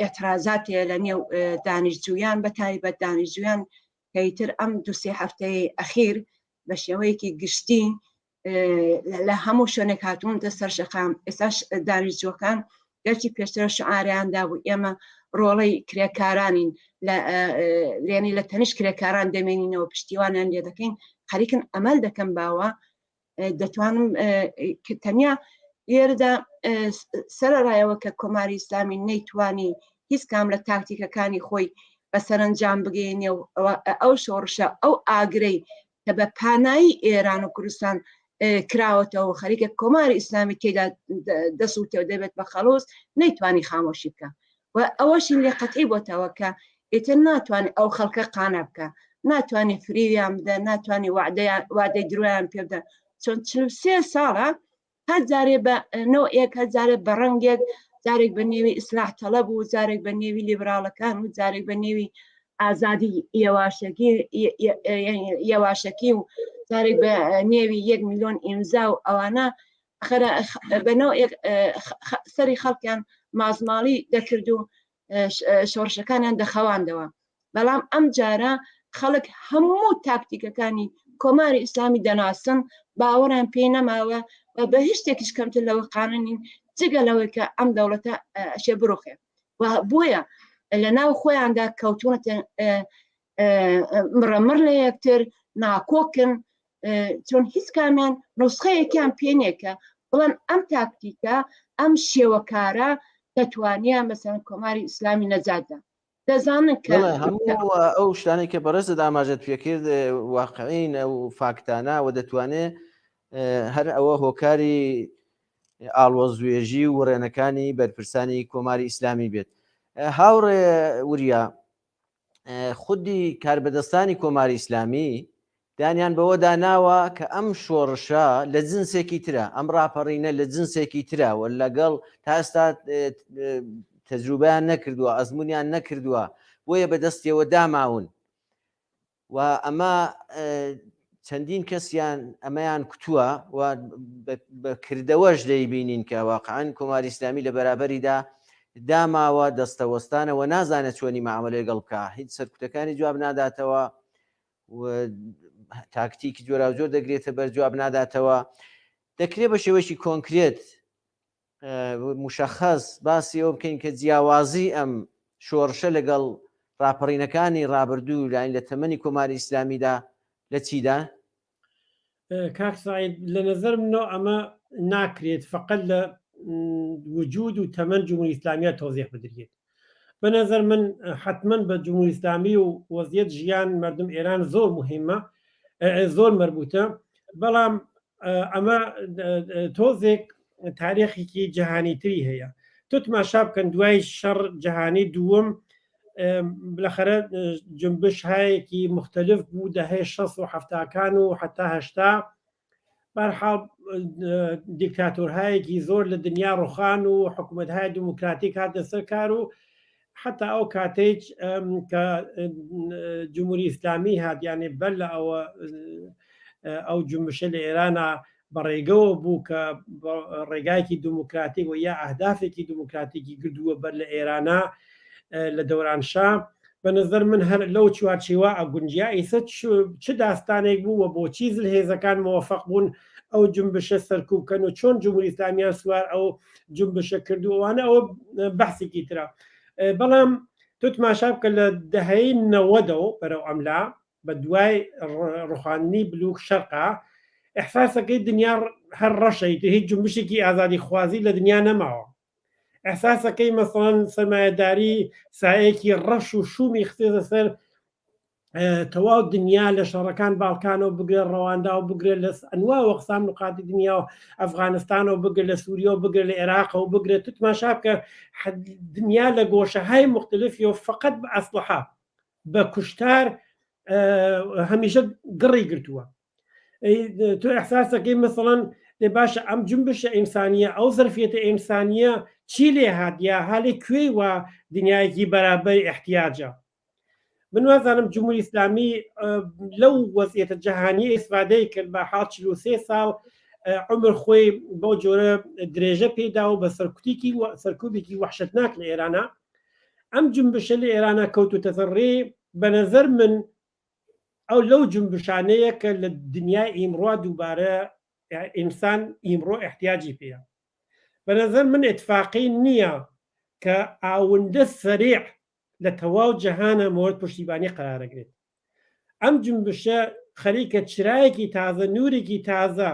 اعتراضات لە نێو دانیشتجویان، بە تایبەت دانیشتجویان کەیتر ئەم 2-3 هەفتەی ئەخیر بە شێوەیەکی گشتی لە هەموو شوێنێک هاتوونتە سەر شەقام. ئێستا دانیشتجوەکان گەرچی پێشترە شعاریاندا بوو ئێمە ڕۆڵەی کرێکارانین، لێنی لە تەنیشت کرێکاران دەمێنینەوە، پشتیوانیان لێ دەکەین، خەریکن ئەمەل دەکەم باوە دەتوانم تەنیا لێرەدا سەرەڕایەوە کە کۆماری ئیسلامی نەیتوانی هیچ کام لە تاکتیکەکانی خۆی بە سەرنجام بگەێنێ و ئەو شۆڕشە ئەو ئاگرەی کە بە پانایی ئێران و کوردستان کراوەتەوە خەریکە کۆماری ئیسلامی تێدا دەسووتەوە دەبێت بە خەڵۆز نەیتوانی خامۆشی بکە و ئەوەشی لێ قەتعی بۆتەوە کە ئیتر ناتوانێت ئەو خەڵکە قانە بکە، ناتوانێت فریویان بدە، ناتوانێت وعدەی درۆیان پێ بدە، چۆن 43 ساڵە هەر جارێ بە نەوەیەک، هەر جارێک بە ڕەنگێک، جارێک بە نێوی ئیسلاح تەڵەب و جارێک بە نێوی لیبراڵەکان و جارێک بە نێوی ئازادی یەواشەکی و جارێک بە نێوی 1 میلیۆن ئیمزا و ئەوانە بەنەوە سەری خەڵکیان مازماڵی دەکرد و شۆڕشەکانیان دەخەواندەوە. بەڵام ئەم جارە خەڵک هەموو تاکتیکەکانی کۆماری ئیسلامی دەناسن، باوەڕیان پێی نەماوە و بە هیچ شتێکیش کەمتر لەوە قانونین جگە لەوەی کە ئەم دەوڵەتە ئەشێ بڕۆخێ. و بۆیە لە ناو خۆیاندا کەوتونەتە مڕەمڕ لە یەکتر ناکۆکن چۆن هیچ کامیان نوسخەیەکیان پێنێکە بڵێن ئەم تاکتیکە ئەم شێوەکارە دەتوانیا مەسەن کۆماری ئیسلامی نەجاتدا دەزانن کە هەموو ئەو شتانێک کە بەڕێزت ئاماژەت پێکرد واقعین ئەو فاکتانە و دەتوانێت هەر ئەوە هۆکاری ئاڵۆزوێژی و ڕێنەکانی بەرپرسانی کۆماری ئیسلامی بێت. هاوڕێ وریا خودی کاربەدەستانی کۆماری ئیسلامی دانیان بەوە داناوە کە ئەم شۆڕشە لە جنسێکی ترە، ئەم ڕاپەڕینە لە جنسێکی ترەوە لەگەڵ تا ئێستا تەجروبیان نەکردووە، ئەزمونیان نەکردووە، بۆیە بەدەستیەوە داماون و ئەمە چەندین کەسیان ئەمەیان کوتووە و بەکردەوەش دەیبینین کە واقعاً کۆماری ئیسلامی لە بەرابەریدا داماوە دەستەوەستانەوە نازانێت چۆنی مەعاملەی لەگەڵ بکە، هیچ سەرکوتەکانی جواب ناداتەوە و تاکتیکی جۆرا جۆر دەگرێتە بەر جواب ناداتەوە. دەکرێت بە شێوەیەکی کۆنکرێت مشەخەص باسی ئەوە بکەین کە جیاوازی ئەم شۆڕشە لەگەڵ ڕاپەڕینەکانی ڕابردوو لاین لە تەمەنی کۆماری ئیسلامیدا لە چیدا؟ کاک سعید لە نەزەر منەوە ئەمە ناکرێت فقط لە وجود و تەمەن جمهوری ئیسلامیە تۆزیح بدرێت. بە نەزەر من حتمما بە جمهوری ئیسلامی و وەزعیەت ژیان مردم ئێران زۆر مهمە، زۆر مربوطە، بەڵام ئەمە تۆزێک تاریخێکی جیهانیتری هەیە. تۆ تماشا بکەن دوای شەڕ جیهانی دووەم بالاخره جنبش هایەکی مختلف بوو دەهەیە 60 و حتا 80 بەرحاڵ دیکتاتۆرهایەکی زۆر لە دنیا ڕوخان و حکوومەت‌های دموکراتیک هاتە سەر کار و حتا ئەو کاتێک کە جمهوری ئیسلامی هاتیانێ بەر لە ئەو جنبشە لە ئێرانە بەڕێگەوە بوو کە ڕێگایکی دموکراتیک و یا ئەهدافێکی دموکراتیکی گردووە بەر لە ئێرانە لە دەورانشا. بە نظر من هەر لەو چوارچێوە ئەگونجیا ئیسە چ داستانێک بوو و بۆچی زلهێزەکان موفق بوون ئەو جنبشە سەرکوب بکەن و چۆن جمهوری ئیسلامیان سوار ئەو جنبشە کردووانە ئەوە بەحسێکی ترە. بەڵام تۆ تماشا بکە لە دەهەی 90ەوە بەرەو ئەملا بە دوای ڕوخاندنی بلوک شەرقا ئەحساسەکەی دنیا هەر ڕەشەی هیچ جنبشێکی ئازادی خوازی لە دنیا نەماوە. ئەحساسەکەی مەسەڵەن سەرمایەداری سایەکی ڕەش و شومی خستێتە سەر تەواو دنیا لە شەڕەکان باڵکانەوە بگرێ ڕەواندا و بگرێ لە ئەنوا وەقسام نقاتی دنیا و ئەفغانستانەوە بگرێ لە سووریا و بگرێ لە عێراق و بگرێت تو تماشا بکە دنیا لە گۆشەهای مختلفی و فقط بە ئەسلحە بە کوشتار هەمیشە گڕی گرتووە. تو ئەحساسەکەی مەسەڵەن لێ باشە ئەم جنبشە ئینسانیە ئەو زەرفیەتە ئینسانیە چی لێ هاتیە هەڵێ کوێی وە دنیایەکی بەرابەر احتیاجە. من وازانم جمهوری ئیسلامی لەو وەزعیەتە جەهانی ئیسفادەی کرد بە 43 ساڵ عمر خۆی بۆ جۆرە درێژە پێدا و بە سەرکوبێکی وحشەتناک لە ئێرانە ئەم جنبشە لە ئێرانە کەوتوتە سەر ڕێ. بە نەزەر من ئەو لەو جنبشانەیە کە لە دنیای ئیمڕوا دووبارە ئینسان ئیمڕۆ احتیاجی پێە. بە نەزەر من اتفاقی نییە کە ئاوندە سەریع لە تەواو جەهانە مۆرد پشتیبانی قرارەگرێت. ئەم جنبشە خەریکە چرایەکی تازە، نورێکی تازە،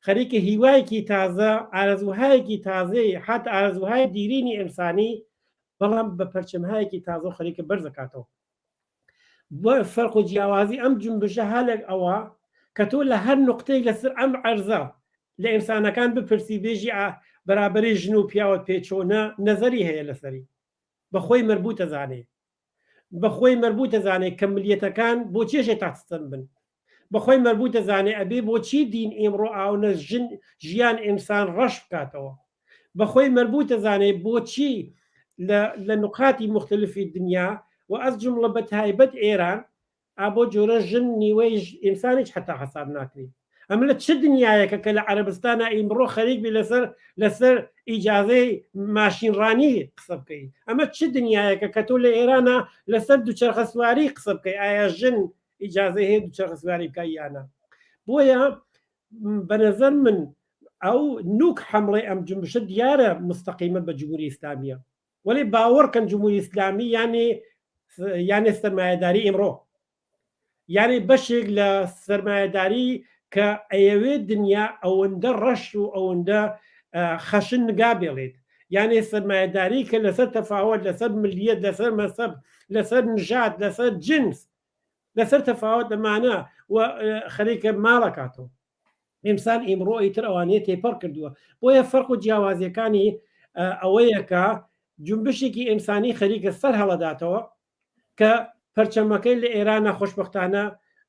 خەریکە هیوایەکی تازە، ئارەزووهایەکی تازەی حات ئارەزووهای دیرینی ئینسانی، بەڵام بە پەرچەمهایەکی تازە و خەریکە بەرزەکاتەوە. بۆ فەرق و جیاوازی ئەم جنبشە هەلێک ئەوە کە تۆ لە هەر نقطەی لەسەر ئەم عەرزە لە ئینسانەکان بپرسی بێژی بەرابەری ژن و پیاوە پێچۆنە نەزەری هەیە لەسەری بەخۆی مربوطە زانێ، بەخۆی مربوطە زانێ کە ملیەتەکان بۆ چێشێ تاستن بن، بەخۆی مربوطە زانێ ئەبێ بۆچی دین ئیمڕۆ ئاونە ژیان ئینسان ڕەش بکاتەوە، بەخۆی مربوطە زانێ بۆچی لە نقاتی مختلفی دنیا و ئەس جملە بە تایبەت ئێران ئابۆ جۆرە ژن نیوەی ئینسانیش حتا حساب ناکرێت. ئەمە لە چه دنیایەکە کە لە عەرەبستانە ئیمڕۆ خەریک بێ لەسەر ئیجازەی ماشینڕانی قسە بکەیت. ئەمە چه دنیایەکە کە تۆ لە ئێرانە لەسەر دووچەرخە سواری قسە بکەیت، ئایا ژن ئیجازە هەیە دووچەرخە سواری بکە یانە. بۆیە بە نەزەر من ئەو نوک حەمڵەی ئەم جنبشە دیارە مستەقیمە بە جمهوری ئیسلامیە ولی باوەڕکەن جمهوری ئیسلامی یانێ سەرمایەداری ئیمڕۆ، یعنی بەشێک لە سەرمایەداری کە ئەیەوێ دنیا ئەوەندە ڕەش و ئەوەندە خەشن نگا بێڵێت، یعنی سەرمایەداری کە لەسەر تەفاوت، لەسەر ملیەت، لەسەر مەسەب، لەسەر نژاد، لەسەر جنس، لەسەر تەفاوت ئەمانە و خەریکە ماڵەکاتەوە. ئینسان ئیمڕۆ ئیتر ئەوانەیە تێپەڕ کردووە. بۆیە فەرق و جیاوازیەکانی ئەوەیە کە جنبشێکی ئینسانی خەریکە سەر هەڵەداتەوە کە پەرچەمەکەی لە ئێرانە خۆشبەختانە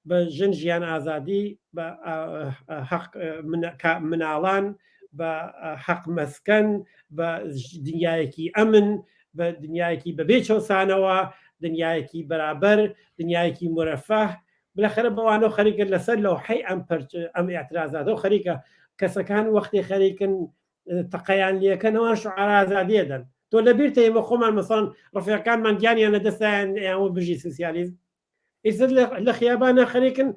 بە ژن ژیان ئازادی، بە مناڵان، بە حەق مەسکەن، بە دنیایەکی ئەمن، بە دنیایەکی بەبێ چەسانەوە، دنیایەکی بەرابەر، دنیایەکی مرەفەه، بالاخره بەوانە خەریکە لەسەر لەوحەی ئەم ئاعترازاتە و خەریکە کەسەکان وەختی خەریکن تەقەیان لێکەنەوە شعار ئازادیە دەن. تۆ لەبیرتە ئێمە خۆمان مەسەڵەن ڕفیقەکانمان گیانیان لەدەستیان ئەوە بژی سوسیالیزم، ئیتر لە خیابانە خەریکن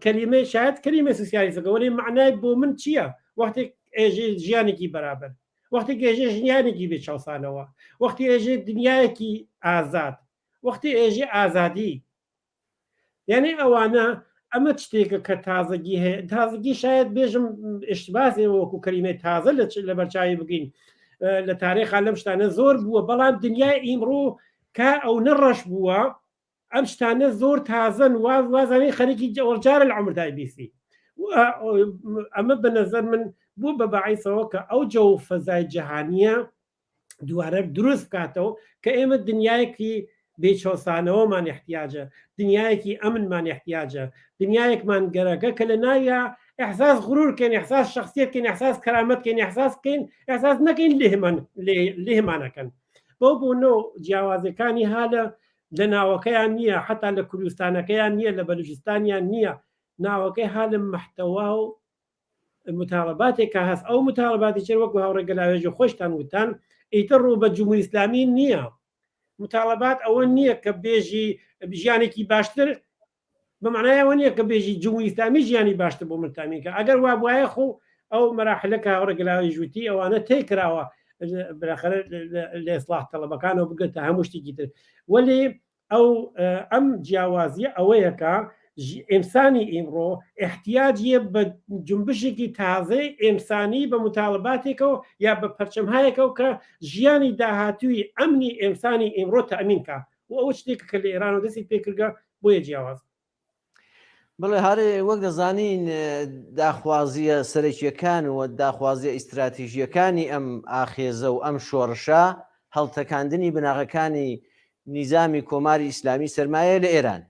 کەلیمەی شاید کەلیمە سوسیالیزمەکە، وەلی معنای بۆ من چییە؟ وەختی ئێژێ ژیانێکی بەرابەر، وەختی ئێژێ ژیانێکی بێ چاوسانەوە، وەختی ئێژێ دنیایەکی ئازاد، وەختی ئێژێ ئازادی. یعنی ئەوانە ئەمە شتێکە کە تازەگی هەیە. تازەگی شاید بێژم ئشتبازێ وەکو کەلیمەی تازە لە بەرچاوی بگەین لە تاریخا لەم شتانە زۆر بووە، بەڵام دنیای ئیمڕۆ کە ئەو نەڕەش بووە ئەم شتانە زۆر تازەن، وازانەی خەریکی جەوەرجارە لە عمردای بیسی. ئەمە بە نەزەر من بوو بە بەعیسەوە کە ئەو جەو فەزای جەهانیە دوارە دروست بکاتەوە کە ئێمە دنیایەکی بێچۆسانەوەمان احتیاجە، دنیایەکی ئەمنمان احتیاجە، دنیایەکمان گەرەکە کە لە ناویە احساس غرورکەین، احساس شخصیتکەین، احساس کەرامەتکەین، احساسکەین، احساس نەکەین لێهمانەکەن. بۆ بوونەوە جیاوازەکانی هالە لە ناوەکەیان نییە، حتا لە کوردستانەکەیان نییە، لە بەلوچستانیان نییە، ناوەکەی هالە محتەوا و متاڵەباتێکە هەست. ئەو متاڵەباتی چێ وەکو هاوڕێگە لاوێژە خۆشتان وتان ئیتر ڕوو بە جمهوری ئیسلامی نییە. متاڵەبات ئەوە نییە کە بێژی ژیانێکی باشتر، بەمعنایەوە نییە کە بێژی جمهوری ئیسلامی ژیانی باشتر بۆ مرتامیکە. ئەگەر وا بواە خۆ ئەو مەراحلەکە هاوڕێگە لاوێژوتی ئەوانە تێی کراوە بالاخره لە ئیسلاح تەڵەبەکانەوە بگەتە هەموو شتێکی تر. وەلی ئەم جیاوازیە ئەوەیە کە ئینسانی ئیمڕۆ احتیاجیە بە جنبشێکی تازەی ئینسانی بە متاڵەباتێکەوە یا بە پەرچەمهایەکەوە کە ژیانی داهاتووی ئەمنی ئینسانی ئیمڕۆ تەئەمینکە، و ئەوە شتێکە کە لە ئێران و دەستی پێکردگە بۆیە جیاواز. بڵێ هەرێ وەک دەزانین داخوازیە سەرەکیەکان و داخوازیە ئیستراتیژیەکانی ئەم ئاخێزە و ئەم شۆڕشە هەڵتەکاندنی بناغەکانی نیزامی کۆماری ئیسلامی سەرمایە لە ئێران.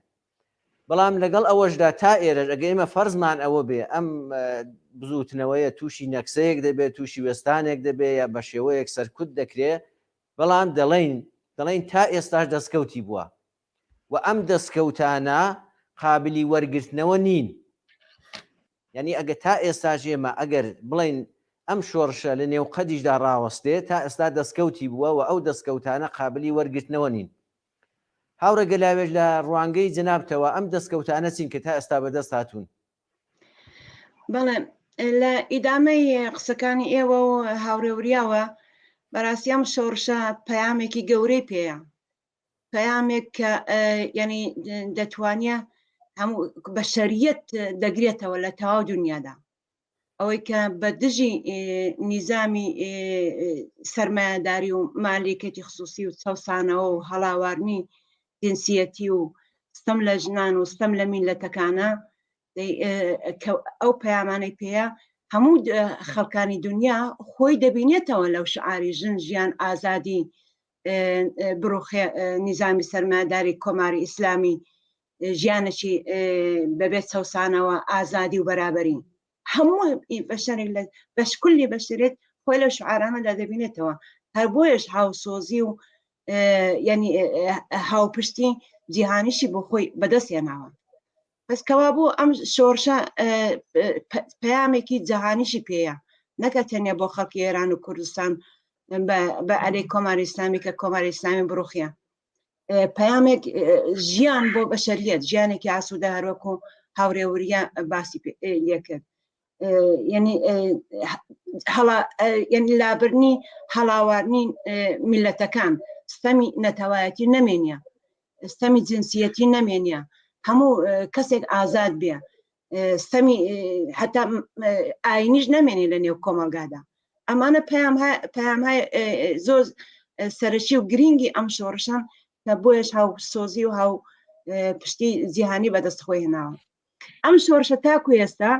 بەڵام لەگەڵ ئەوەشدا تا ئێرە ئەگە ئێمە فەرزمان ئەوە بێ ئەم بزوتنەوەیە تووشی نەکسەیەک دەبێت، تووشی وێستانێک دەبێت یا بە شێوەیەک سەرکوت دەکرێت، بەڵام دەڵێن تا ئێستاش دەستکەوتی بووە و ئەم دەستکەوتانە قابلی وەرگرتنەوە نین. یعنی ئەگە تا ئێستاژ ئێمە ئەگەر بڵین ئەم شۆڕشە لە نێو قەدیشدا ڕاوەستێت تا ئێستا دەستکەوتی بووە و ئەو دەستکەوتانە قابلی وەرگرتنەوە نین. هاوڕێگە لاوێژ لە ڕوانگەی جەنابتەوە ئەم دەستکەوتانە چین کە تا ئێستا بەدەست هاتوون؟ بەڵێ لە ئیدامەی قسەکانی ئێوە و هاوڕێوریاوە بەڕاستی ئەم شۆڕشە پەیامێکی گەورەی پێەیە، پەیامێک کە یعنی دەتوانێت هەموو بەشەریەت دەگرێتەوە لە تەواو دنیادا، ئەوەی کە بە دژی نیزامی سەرمایەداری و مالیکەتی خصوصی و چەسانەوە و هەڵاوارنی جنسیەتی و ستەم لە ژنان و ستەم لە میلەتەکانە ئەو پەیامانەی پێەیە هەموو خەڵکانی دنیا خۆی دەبینێتەوە لەو شعاری ژن ژیان ئازادی بڕۆخێ نیزامی سەرمایەداری کۆماری ئیسلامی ژیانێکی بەبێت چەسانەوە ئازادی و بەرابەری هەموو بەشارێک لە بەشکلی بەشرێت خۆی لە شعارانەدا دەبینێتەوە. هەر بۆیش هاوسۆزی و ینی هاوپشتی جیهانیشی بۆ خۆی بەدەستێناوە. بەس کەوا بوو ئەم شۆڕشە پەیامێکی جەهانیشی پێەیە، نەکە تەنیا بۆ خەڵکی ئێران و کوردستان بە ئەلەی کۆماری ئیسلامی کە کۆماری ئیسلامی بڕوخیە، پەیامێک ژیان بۆ بەشەریەت، ژیانێکی ئاسوودە هەروەکو هاوڕێوریە باسی لێکرد. یعنی لابرنی هەڵاوارنی میلەتەکان ستەمی نەتەوایەتی نەمێنیە، ستەمی جنسیەتی نەمێنیە، هەموو کەسێک ئازاد بێ، ستەمی حتا ئاینیش نەمێنێ لە نێو کۆمەلگادا. ئەمانە پەیامهای زۆر سەرەکی و گرنگی ئەم شۆڕشان کە بۆیش هاو سۆزی و هاو پشتی جیهانی بەدەستخۆی هێناوە. ئەم شۆڕشە تاکو ئێستا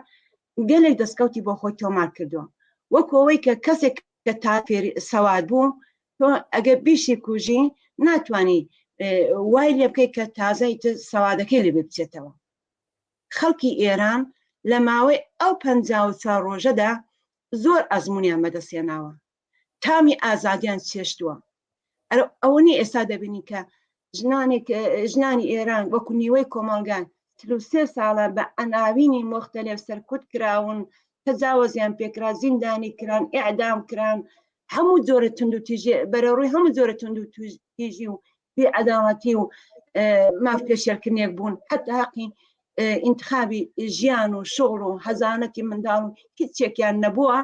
گەلێک دەستکەوتی بۆ خۆی تۆمار کردووە، وەکەوەی کە کەسێک کە تا فێری سەواد بوو تۆ ئەگە بیشی کوژی ناتوانانی وای لێ بکەیت کە تازەی سەوادەکەی لێ بچێتەوە. خەڵکی ئێران لە ماوەی ئەو 54 ڕۆژەدا زۆر ئەزمونیان بەدەستێناوە، تامی ئازادیان چێشتووە. ئەوەنی ئێستا دەبینی کە ژنانی ئێران وەکو نیوەی کۆمەلگان 33 ساڵە بە ئەناوینی مختلف سەرکوت کراون، تەجاوزیان پێکرا، زیندانی کران، ئیعدام کران، هەموو جۆرە تند و تیژی بەرەڕووی هەموو جۆرە تند و تیژی و بێعەداڵەتی و مافپێشێرکردنێک بوون، حتا حەقی ئینتخابی ژیان و شغل و هەزانەتی منداڵ و هیچێکیان نەبووە.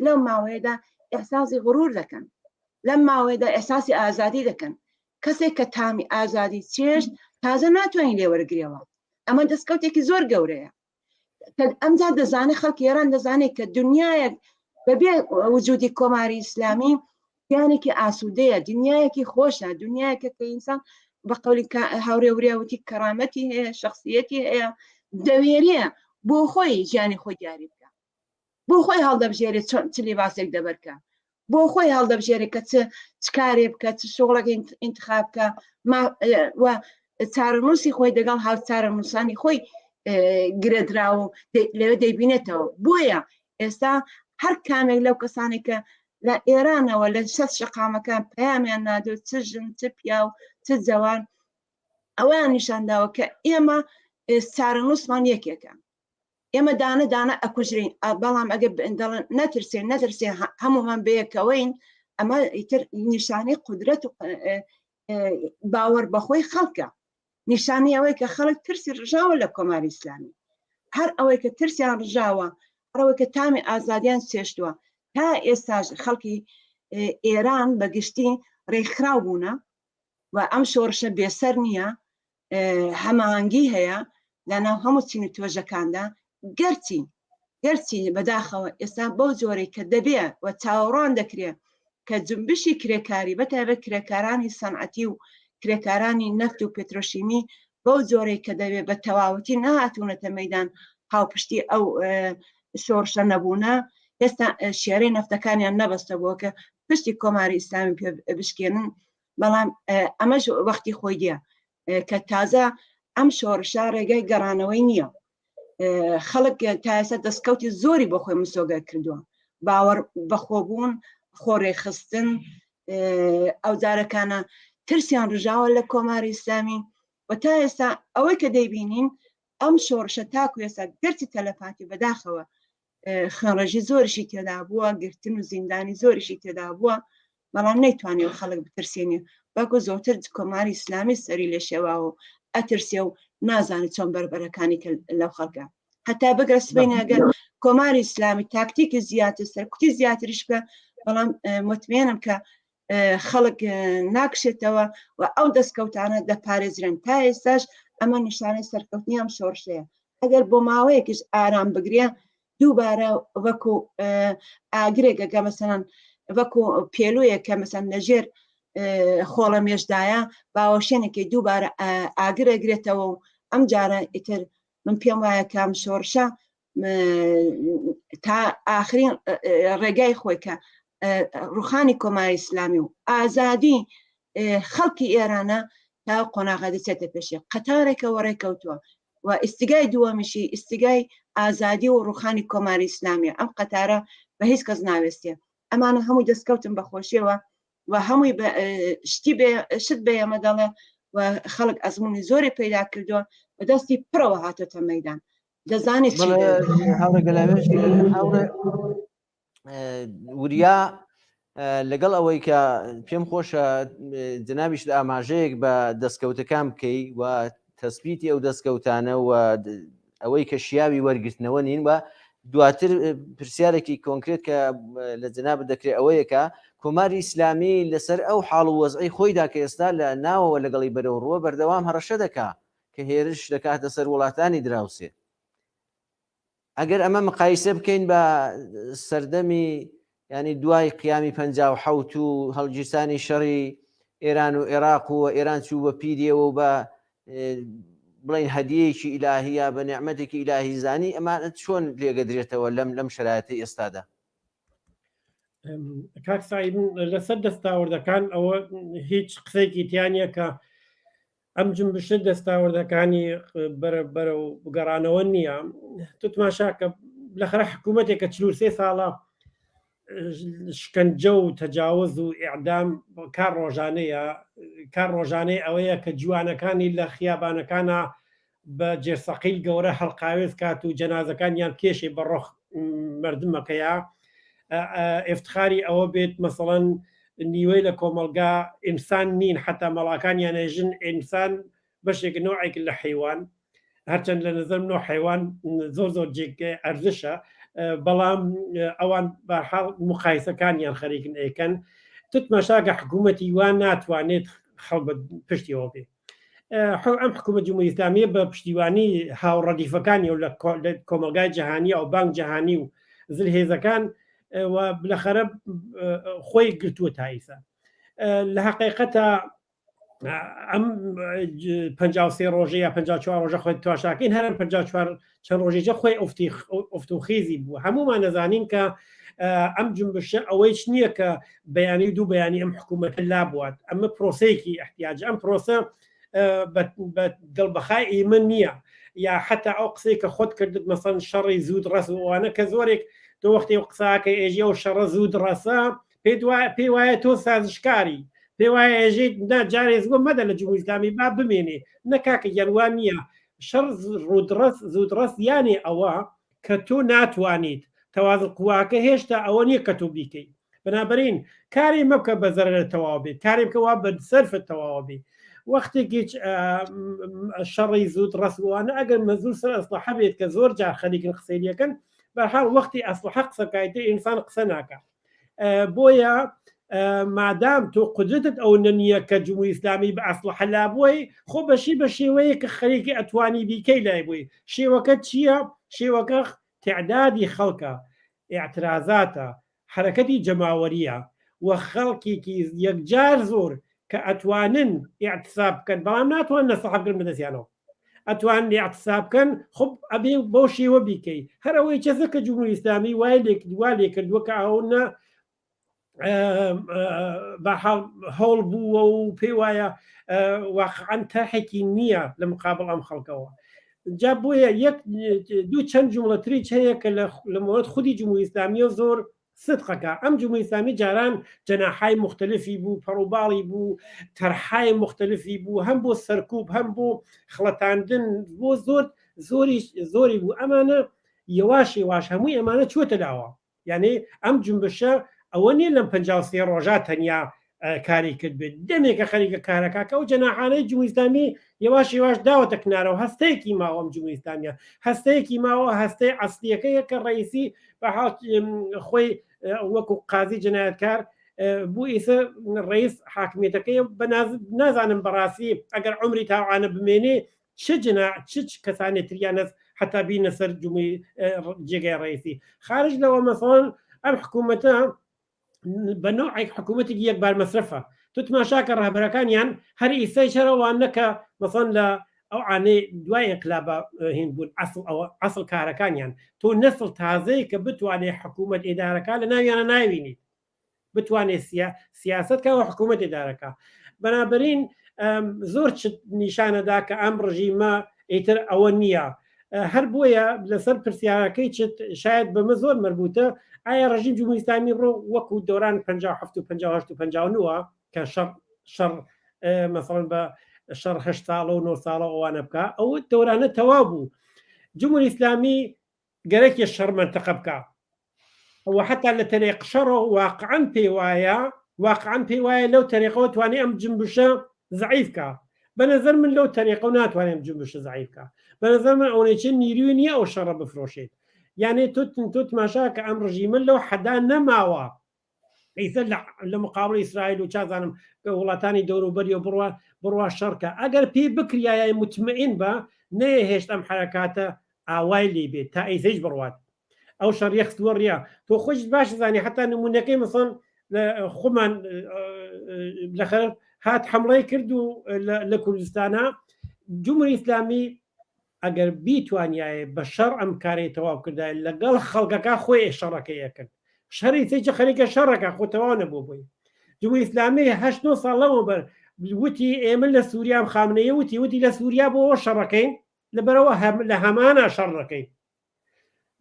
لەم ماوەیەدا ئێحساسی غرور دەکەن، لەم ماوەیەدا ئێحساسی ئازادی دەکەن. کەسێک کە تامی ئازادی چێشت تازە ناتوانین لێوەرگرێەوە. ئەمە دەستکەوتێکی زۆر گەورەیە. ئەمجا دەزانێت خەڵکی ئێران دەزانێت کە دنیایەک بەبێ وجودی کۆماری ئیسلامی یانێکی ئاسوودەیە، دنیایەکی خۆشە، دنیایەکە کە ئینسان بە قەولی هاوڕێ وریاوتی کەرامەتی هەیە، شخصیەتی هەیە، دەوێریە بۆ خۆی ژیانی خۆی دیاری بکە، بۆ خۆی هەڵدەبژێرێت چ لیباسێک دەبەرکە، بۆ خۆی هەڵدەبژێرێت کە چ کارێ بکە، چ شغڵێک ئینتخاب بکە، و چارەنووسی خۆی دەگەڵ هاو چارەنووسانی خۆی گرێدرا و لەوێ دەیبینێتەوە. بۆیە ئێستا هەر کامێک لەو کەسانی کە لە ئێرانەوە لە شەست شەقامەکان پەیامیان نادوێت، چ ژن، چ پیا و چ جەوان، ئەویان نیشانداوە کە ئێمە چارەنووسمان یەکێکە، ئێمە دانە دانە ئەکوژرین، بەڵام ئەگە دەڵێن نەترسێن هەمومان بەیەکەوەین، ئەمە ئیتر نیشانەی قودرەت و باوەڕ بەخۆی خەڵکە، نیشانی ئەوەی کە خەڵک ترسی ڕژاوە لە کۆماری ئیسلامی. هەر ئەوەی کە ترسیان ڕژاوە، هەرەوەی کە تامی ئازادیان چێشتووە، تا ئێستاش خەڵکی ئێران بەگشتی ڕێکخراو بوونە و ئەم شۆڕشە بێسەر نییە، هەماهەنگی هەیە لەناو هەموو چین و تۆژەکاندا. گەرچی بەداخەوە ئێستا بەو جۆرەی کە دەبێ و چاوەڕوان دەکرێت کە جنبشی کرێکاری بەتایبەت کرێکارانی سەنعەتی و کرێکارانی نەفت و پێترۆشیمی بەو جۆرەی کە دەبێت بە تەواوەتی نهاتوونەتە مەیدان هاوپشتی ئەو شۆڕشە نەبوونە، ئێستا شێرەی نەفتەکانیان نەبەستە بۆ کە پشتی کۆماری ئیسلامی پێ بشکێنن. بەڵام ئەمەش وەختی خۆی دیە کە تازە ئەم شۆڕشە ڕێگای گەڕانەوەی نییە. خەڵک تا ئێستا دەستکەوتی زۆری بۆ خۆی مسۆگە کردووە، باوەڕ بەخۆبوون، خۆڕێخستن، ئەو جارەکانە ترسیان ڕژاوە لە کۆماری ئیسلامی. و تا ئێستا ئەوەی کە دەیبینین ئەم شۆڕشە تاکو ئێستا گەرچی تەلەپاتی بەداخەوە خوێنڕێژی زۆریشی تێدا بووە، گرتن و زیندانی زۆریشی تێدا بووە، بەڵام نەیتوانێت خەڵک بترسێنێ، باکو زۆرتر کۆماری ئیسلامی سەری لێ شێواوە ئەترسێ و نازانێت چۆن بەربەرەکانی لەو خەڵکە. حتا بگرە سبەینە ئەگەر کۆماری ئیسلامی تاکتیکی زیاتر سەرکوتی زیاتریش بکە، بەڵام مطمئنم کە خەڵک ناکشێتەوە و ئەو دەستکەوتانە دەپارێزرێن. تا ئێستاش ئەمە نیشانەی سەرکەوتنی ئەم شۆڕشەیە. ئەگەر بۆ ماوەیەکیش ئارام بگرێ، دووبارە وەکو ئاگرێکەکە مەسەڵەن وەکو پێلوویە کە مەسەن لەژێر خۆڵە مێشدایە باوەشێنێکی دووبارە ئاگرەگرێتەوە و ئەم جارە ئیتر من پێم وایە کام شۆڕشە تا ئاخرین ڕێگای خۆی کە ڕوخانی کۆماری ئیسلامی و ئازادی خەڵکی ئێرانە تا قۆناغا دەچێتە پێشێ. قەتارێکە وەڕێکەوتووە و ئیستیگای دووەمیشی ئیستیگای ئازادی و ڕوخانی کۆماری ئیسلامیە. ئەم قەتارە بە هیچ کەس ناوێستێ. ئەمانە هەمووی دەستکەوتن بەخۆشیەوە و هەمووی شت بە ئێمە دەڵێ و خەڵک ئەزمموی زۆری پەیدا کردووە و دەستی پرەوە هاتۆتە مەیدان. دەزانێت وریا لەگەڵ ئەوەی کە پێم خۆشە جنابیش لە ئاماژەیەک بە دەستکەوتەکان بکەی و تەسبیتی ئەو دەستکەوتانە و ئەوەی کە شیاوی وەرگرتنەوە نین و دواتر پرسیارێکی کۆنکرێت کە لە جەناب دەکرێت ئەوەیەکە کۆماری ئیسلامی لەسەر ئەو حاڵ و وەزعی خۆیدا کە ئێستا لە ناوەوە لەگەڵی بەرەو ڕووە بەردەوام هەڕەشە دەکا کە هێرش دەکاتە سەر وڵاتانی دراوسێ. ئەگەر ئەمە مقایسە بکەین بە سەردەمی ینی دوای قیامی 57 و هەڵگیرسانی شەڕی ئێران و عێراق و ئێران چوو بە پیرێەوە و بە بڵین هەدیەیەکی ئیلاهیە بە نعمەتێکی ئیلاهی زانی ئەمانە چۆن لێگەدرێتەوە لەم شرایەتی ئێستادا؟ کاک سعید لەسەر دەستاوردەکان ئەوە هیچ قسەیەکی تیانە کە ئەم جنبشە دەستاوردەکانی بەرە و گەڕانەوە نییە. توتماشا کە لەخرە حکوومەتێکە 43 ساڵە شکنجە و تەجاوز و ئیعدام کار ڕۆژانەی ئەوەیە کە جوانەکانی لە خیابانەکانە بە جێسەقیل گەورە هەڵقاوێز کات و جەنازەکانیان کێشی بەڕۆخ مردمەکەیە. ئفتخاری ئەوە بێت مەسەڵەن نیوەی لە کۆمەلگا ئینسان نین حتا مەڵاکانیان ئێژن ئینسان بەشێک نوعێک لە حیوان، هەرچەند لە نظرم نوع حیوان زۆر جێک ئەرزشە، بەڵام ئەوان بەحاڵ مقایسەکانیان خەریکن ئەیکەن. توتمەشاگە حکوومەتی وان ناتوانێت خەڵ پشتیەوە بێ. ئەم حکوومەت جمهوری ئیسلامی بە پشتیوانی هاوڕەدیفەکانی و لە کۆمەلگای جیهانی و بانک جیهانی و زلهێزەکان و بلەخەرە خۆی گرتووە تایسە. لە حقیقەتە ئەم 53 ڕۆژە یا 54 ڕۆژە خۆی تواشاکەین هەرم 54 چەند ڕۆژێجە خۆی ئۆفتوخیزی بوو. هەمومان نەزانین کە ئەم جنبشە ئەوەیش نییە کە بەیانی دوو بەیانی ئەم حکوومەتە لابوات. ئەمە پرۆسەیەکی احتیاج، ئەم پرۆسە بە دڵبەخای ئێمە نییە، یا حتا ئەو قسەی کە خۆت کردت مەسەن شەڕی زود ڕست وانە کە زۆرێک تۆ وەختی قساکە ئێژێ و شەڕە زود ڕەسە پێی وایە تۆ سازشکاری، پێی وایە ئێژێت جارێ زگۆ مەدە لە جمهوری ئیسلامی با بمێنێ نەکاکە یانوان نییە. شەڕ زود ڕست یانێ ئەوە کە تۆ ناتوانیت تەوازن قواکە هێشتا ئەوە نییە کە تۆ بیکەیت. بنابراین کاری مەبکە بە زەرەرە تەواو بێت، کاری بکەوا بە سەرفت تەواو بێت. وەختێکی شەڕی زود ڕستوانە ئەگەر مەزور سەر ئەسلحە بێت کە زۆر جار خەریکن قسەیەکەن بەحاڵ وەختی ئەسلحە قسەکایتە ئینسان قسە ناکە. بۆیە مادام تۆ قدرتت ئەو نەنیە کە جمهوری ئیسلامی بە ئەسلحە لابووی خۆ بەشی بە شێوەیە کە خەریکی ئەتوانی بیکەی لای بووی. شێوەکە چییە؟ شێوەکە تعدادی خەڵکە، ئاعترازاتە، حرەکەتی جەماوەریە و خەڵکێکی یەکجار زۆر کە ئەتوانن ئاعتساب بکەن بەڵام ناتوان نەسەحەبکردن بەدەستیانەوە، ئەتوان ئاعتساب بکەن خب ئەبێ بۆ شێوە بیکەی. هەرەوەی چەسە کە جمهوری ئیسلامی وای لێ کردووە کە ئەوە هەوڵ بووە و پێی وایە واقعاً تاحێکی نییە لە مقابل ئەم خەڵکەوە. جا بۆیە دوو چەند جومڵەتری هەیە کە لە مۆرد خودی جمهوری ئیسلامیە زۆر صدقەکە. ئەم جمهوری ئیسلامی جاران جەناحای مختلفی بوو، پەڕووباڵی بوو، تەرحای مختلفی بوو، هەم بۆ سەرکوب هەم بۆ خڵەتاندن بۆ زۆری بوو. ئەمانە یەواش هەمووی ئەمانە چوەتە داوە. یعنی ئەم جنبشە ئەوە نیە لەم 53 ڕۆژە تەنیا کاری کرد بێت، دەمێکە خەریکە کارەکە ئەو جەناحانەی جمهوری ئیسلامی یەواش داوەتە کنارەوە. هەستەیەکی ماوە ئەم جمهوری ئیسلامیە، هەستەیەکی ماوە، هەستەی ئەسلیەکەیە کە ڕئیسی بەحاڵ خۆی وەکو قازی جنایەتکار بوو ئیسە ڕئیس حاکمیەتەکەی نازانم بەڕاستی ئەگەر عمری تاوانە بمێنێ چ کەسانێتریانە حتا بینە سەر جێگای ڕئیسی. خارج لەوە مەسەڵەن ئەم حکوومەتە بە نوعێک حکوومەتێکی یەکبار مەسرفە. تو تماشاکە ڕاهبەرەکانیان هەر ئیسای شەرەوان نەکە مەسەڵەن لە ئەو عانەی دوای ئینقلابە هین بوون ئەسڵ کارەکانیان تۆ نەسڵ تازەی کە بتوانێت حکوومەت ئێدارەکان لە ناویانە ناوینیت، بتوانێت سیاسەتکەوە حکوومەت ئێدارەکە. بەنابەرین زۆر نیشانەدا کە ئەم ڕژیمە ئیتر ئەوە نییە. هەر بۆیە لەسەر پرسیارەکەی شاید بەمە زۆر مربوطە ئایا ڕژیم جمهوری ئیسلامی ڕۆ وەکو دەوران 57 و 58 و 59 کە شەڕ مەسەڵەن بە شەڕ 8 ساڵە و 9 ساڵە ئەوانە بکە، ئەو دەورانە تەواو بوو. جمهوری ئیسلامی گەرەکی شەڕ منتەقە بکە ئەوە حتا لە تەریق شەڕە واقعاً پێی وایە لەو تەریقەوە توانێ ئەم جنبشە ضعیف بکە. بەنظر من لەو تەریقە و ناتوانێت جنبشە ضعیف بکە. بەنظر من ئەوەی چ نیروی نییە ئەو شەڕە بفرۆشێت. یعنی تۆ تماشا کە ئەم ڕژیمە لەو حەدا نەماوە ئیتر لە مقابل ئیسرائیل و چازانم وڵاتانی دەوروبەری و بڕوا شەڕکە ئەگەر پێی بکریایە مطمئن بە نەهێشت ئەم حرەکاتە ئاوای لێ بێت تا ئیسەیش بڕوات ئەو شەڕیەخستوە ڕیا تۆ خۆش باش زانی حتا نمونونەکەی مەسەڵەن خۆمان لەخەر هات حمڵەی کرد و لە کوردستانە جمهوری ئیسلامی ئەگەر بیتوانایە بە شەڕ ئەم کارەی تەواو کردای لەگەڵ خەڵکەکە خۆی شەڕەکەی کرد شەڕی سێجە خەریکە شەڕەکە خۆ تەواو نەبوو بووی جمهوری ئیسلامی 8 ساڵ لەوە بەر وتی ئێمە لە سووریام خامنەیە وتی لە سووریا بۆەوە شەڕەکەین لەبەرەوە لە هەمانە شەڕەکەین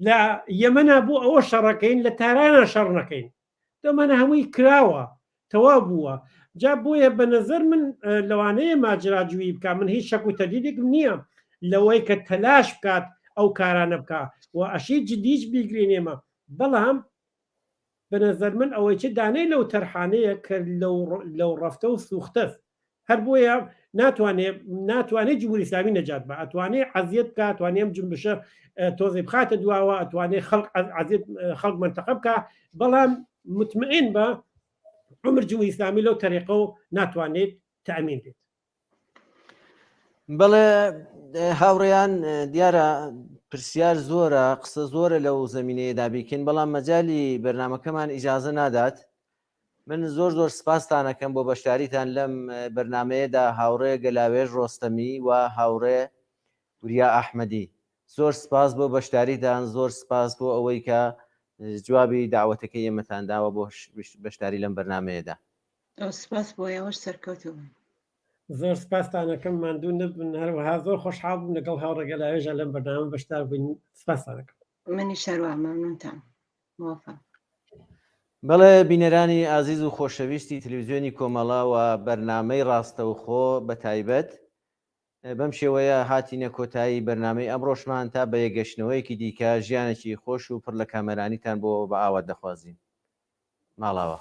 لە یەمەنا بوو ئەوە شەڕەکەین لە تارانە شەڕ نەکەین دەمانە هەمووی کراوە تەواو بووە جا بۆیە بە نەزەر من لەوانەیە ماجراجووی بکە من هیچ شەک و تەردیدێکم نییە لەوەی کە تەلاش بکات ئەو کارانە بکە و ئەشی جدیش بیگرێنێمە بەڵام بە نەزەر من ئەوەی چه دانەی لەو تەرحانەیە کە لەو ڕەفتە و سوختە هەر بۆیە ناتوانێت جمهوری ئیسلامی نەجات بە ئەتوانێت عەزیەت بکە ئەتوانێت ئەم جنبشە تۆزێ بخاتە دواوە ئەتوانێت خەڵک منتەقە بکە بەڵام مطمئن بە عمر جمهوری ئیسلامی لەو تەریقە و ناتوانێت تەئمین بێت بەڵێ هاوڕێیان دیارە پرسیار زۆرە قسە زۆرە لەو زەمینەیە دابیکەین بەڵام مەجای بەرنامەکەمان ئیجازە نادات من زۆر سپاستانەکەم بۆ بەشداریتان لەم بەرنمەیەدا هاوڕێ گەلاوێژ ڕۆستەمی و هاوڕێ وریا ئەحمەدی زۆر سپاس بۆ بەشداریتان زۆر سپاس بۆ ئەوەی کە جوابی داوەتەکەی ئێمەتانداوە بۆ بەشداری لەم بەرنمەیەدا سپاس بۆ ئێوەش سەرکەوتوو زۆر سپاستانەکەم ماندوو نبن هەروەها زۆر خۆشحاڵ بووم لەگەڵ هاوڕێ گەلاوێژە لەم بەرنامە بەشدار بووین سپاستانەکەم منی شەروە مەمنونتان موافق بەڵێ بینەرانی ئازیز و خۆشەویستی تەلەڤیزیۆنی کۆمەڵا و بەرنامەی ڕاستەوخۆ بە تایبەت بەم شێوەیە هاتینە کۆتایی بەرنامەی ئەمڕۆژمان تا بە یەگەشتنەوەیەکی دیکە ژیانێکی خۆش و پڕ لە کامەرانیتان بۆ بە ئاوات دەخوازیین ماڵاوە.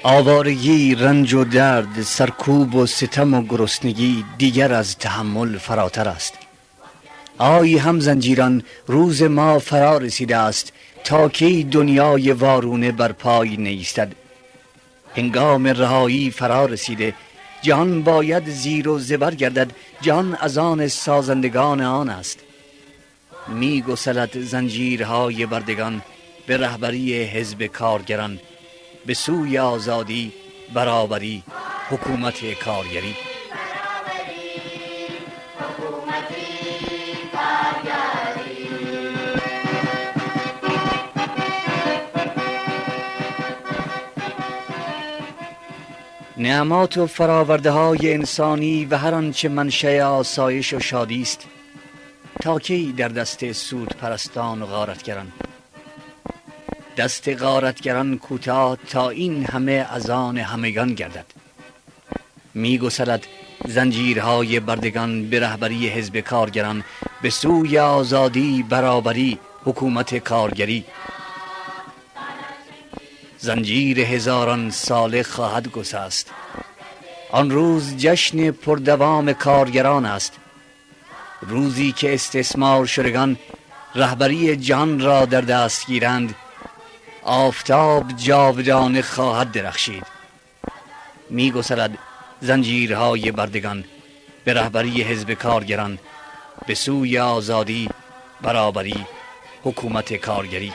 آوارگی، رنج و درد، سرکوب و ستم و گرسنگی دیگر از تحمل فراتر است. آی هم زنجیران، روز ما فرا رسیده است تا کی دنیای وارونه بر پای نیستد. هنگام رهایی فرا رسیده، جهان باید زیر و زبر گردد. جهان از آن سازندگان آن است. می گسلد زنجیرهای بردگان به رهبری حزب کارگران به سوی آزادی، برابری، حکومت کارگری. نعمات و فراورده های انسانی و هر آنچه منشأ آسایش و شادی است تا کی در دست سود پرستان و غارتگران؟ دست غارتگران کوتاه تا این همه از آن همگان گردد. می گسلد زنجیرهای بردگان به رهبری حزب کارگران به سوی آزادی، برابری، حکومت کارگری. زنجیر هزاران ساله خواهد گسست. آن روز جشن پردوام کارگران است، روزی که استثمار شدگان رهبری جهان را در دست گیرند. آفتاب جاودانه خواهد درخشید. می گسلد زنجیرهای بردگان به رهبری حزب کارگران به سوی آزادی، برابری، حکومت کارگری.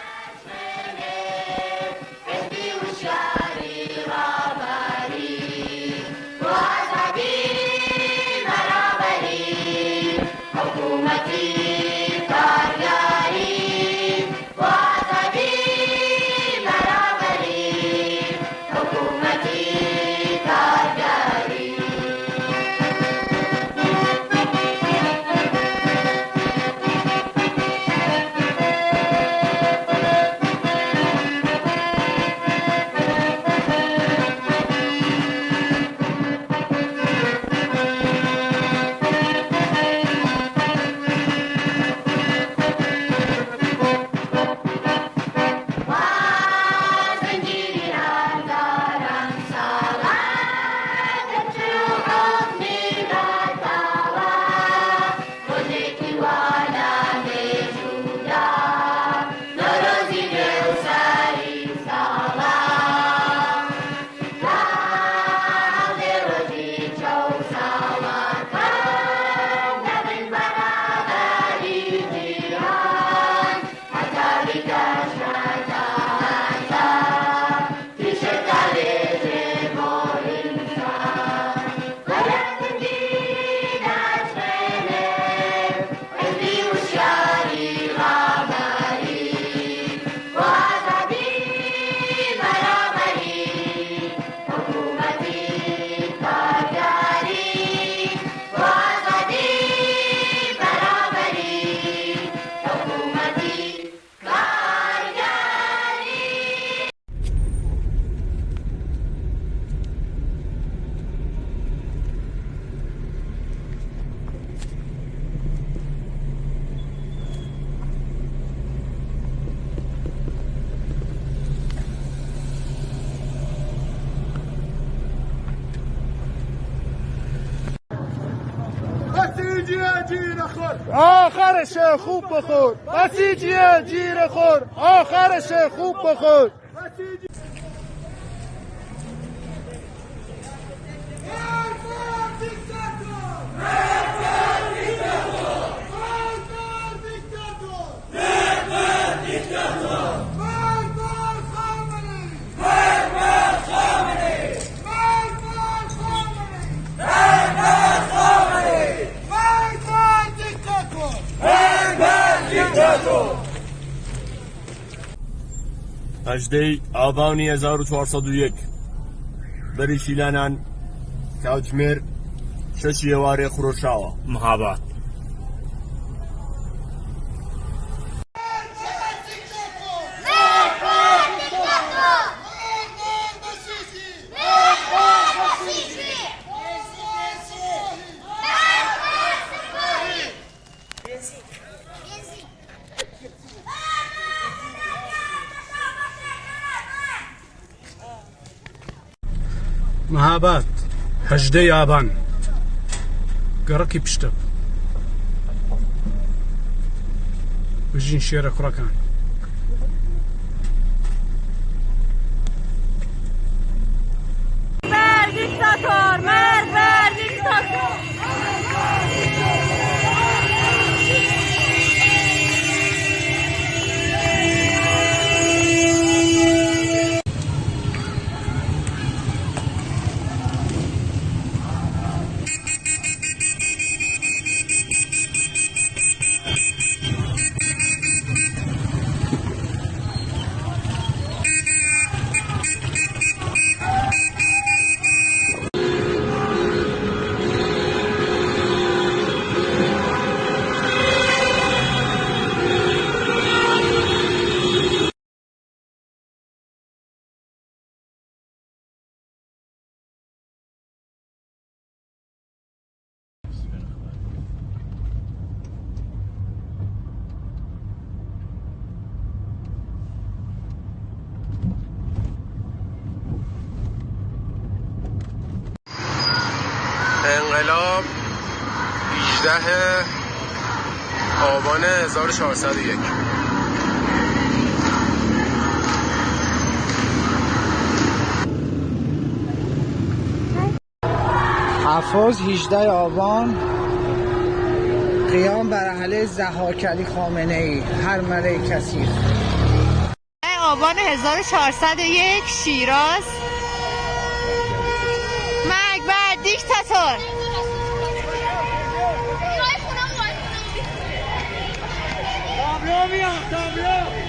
آخرش خوب بخور بسیجیه جیر خور آخرش خوب بخور. هەژدەی ئابانی 1401 بەریشی لانان کاتژمێر 6 ئێوارێ خڕۆشاوە مەهاباد. مەهاباد 18 ئابان گەڕەکی پشتە بژین شێرە کوڕەکان. انقلاب 18 آبان 1401. افروز 18 آبان قیام بر علیه ضحاک خامنه ای هر مره کثیر. آبان 1401 شیراز مرگ بر دیکتاتور. تابلو میاد تابلو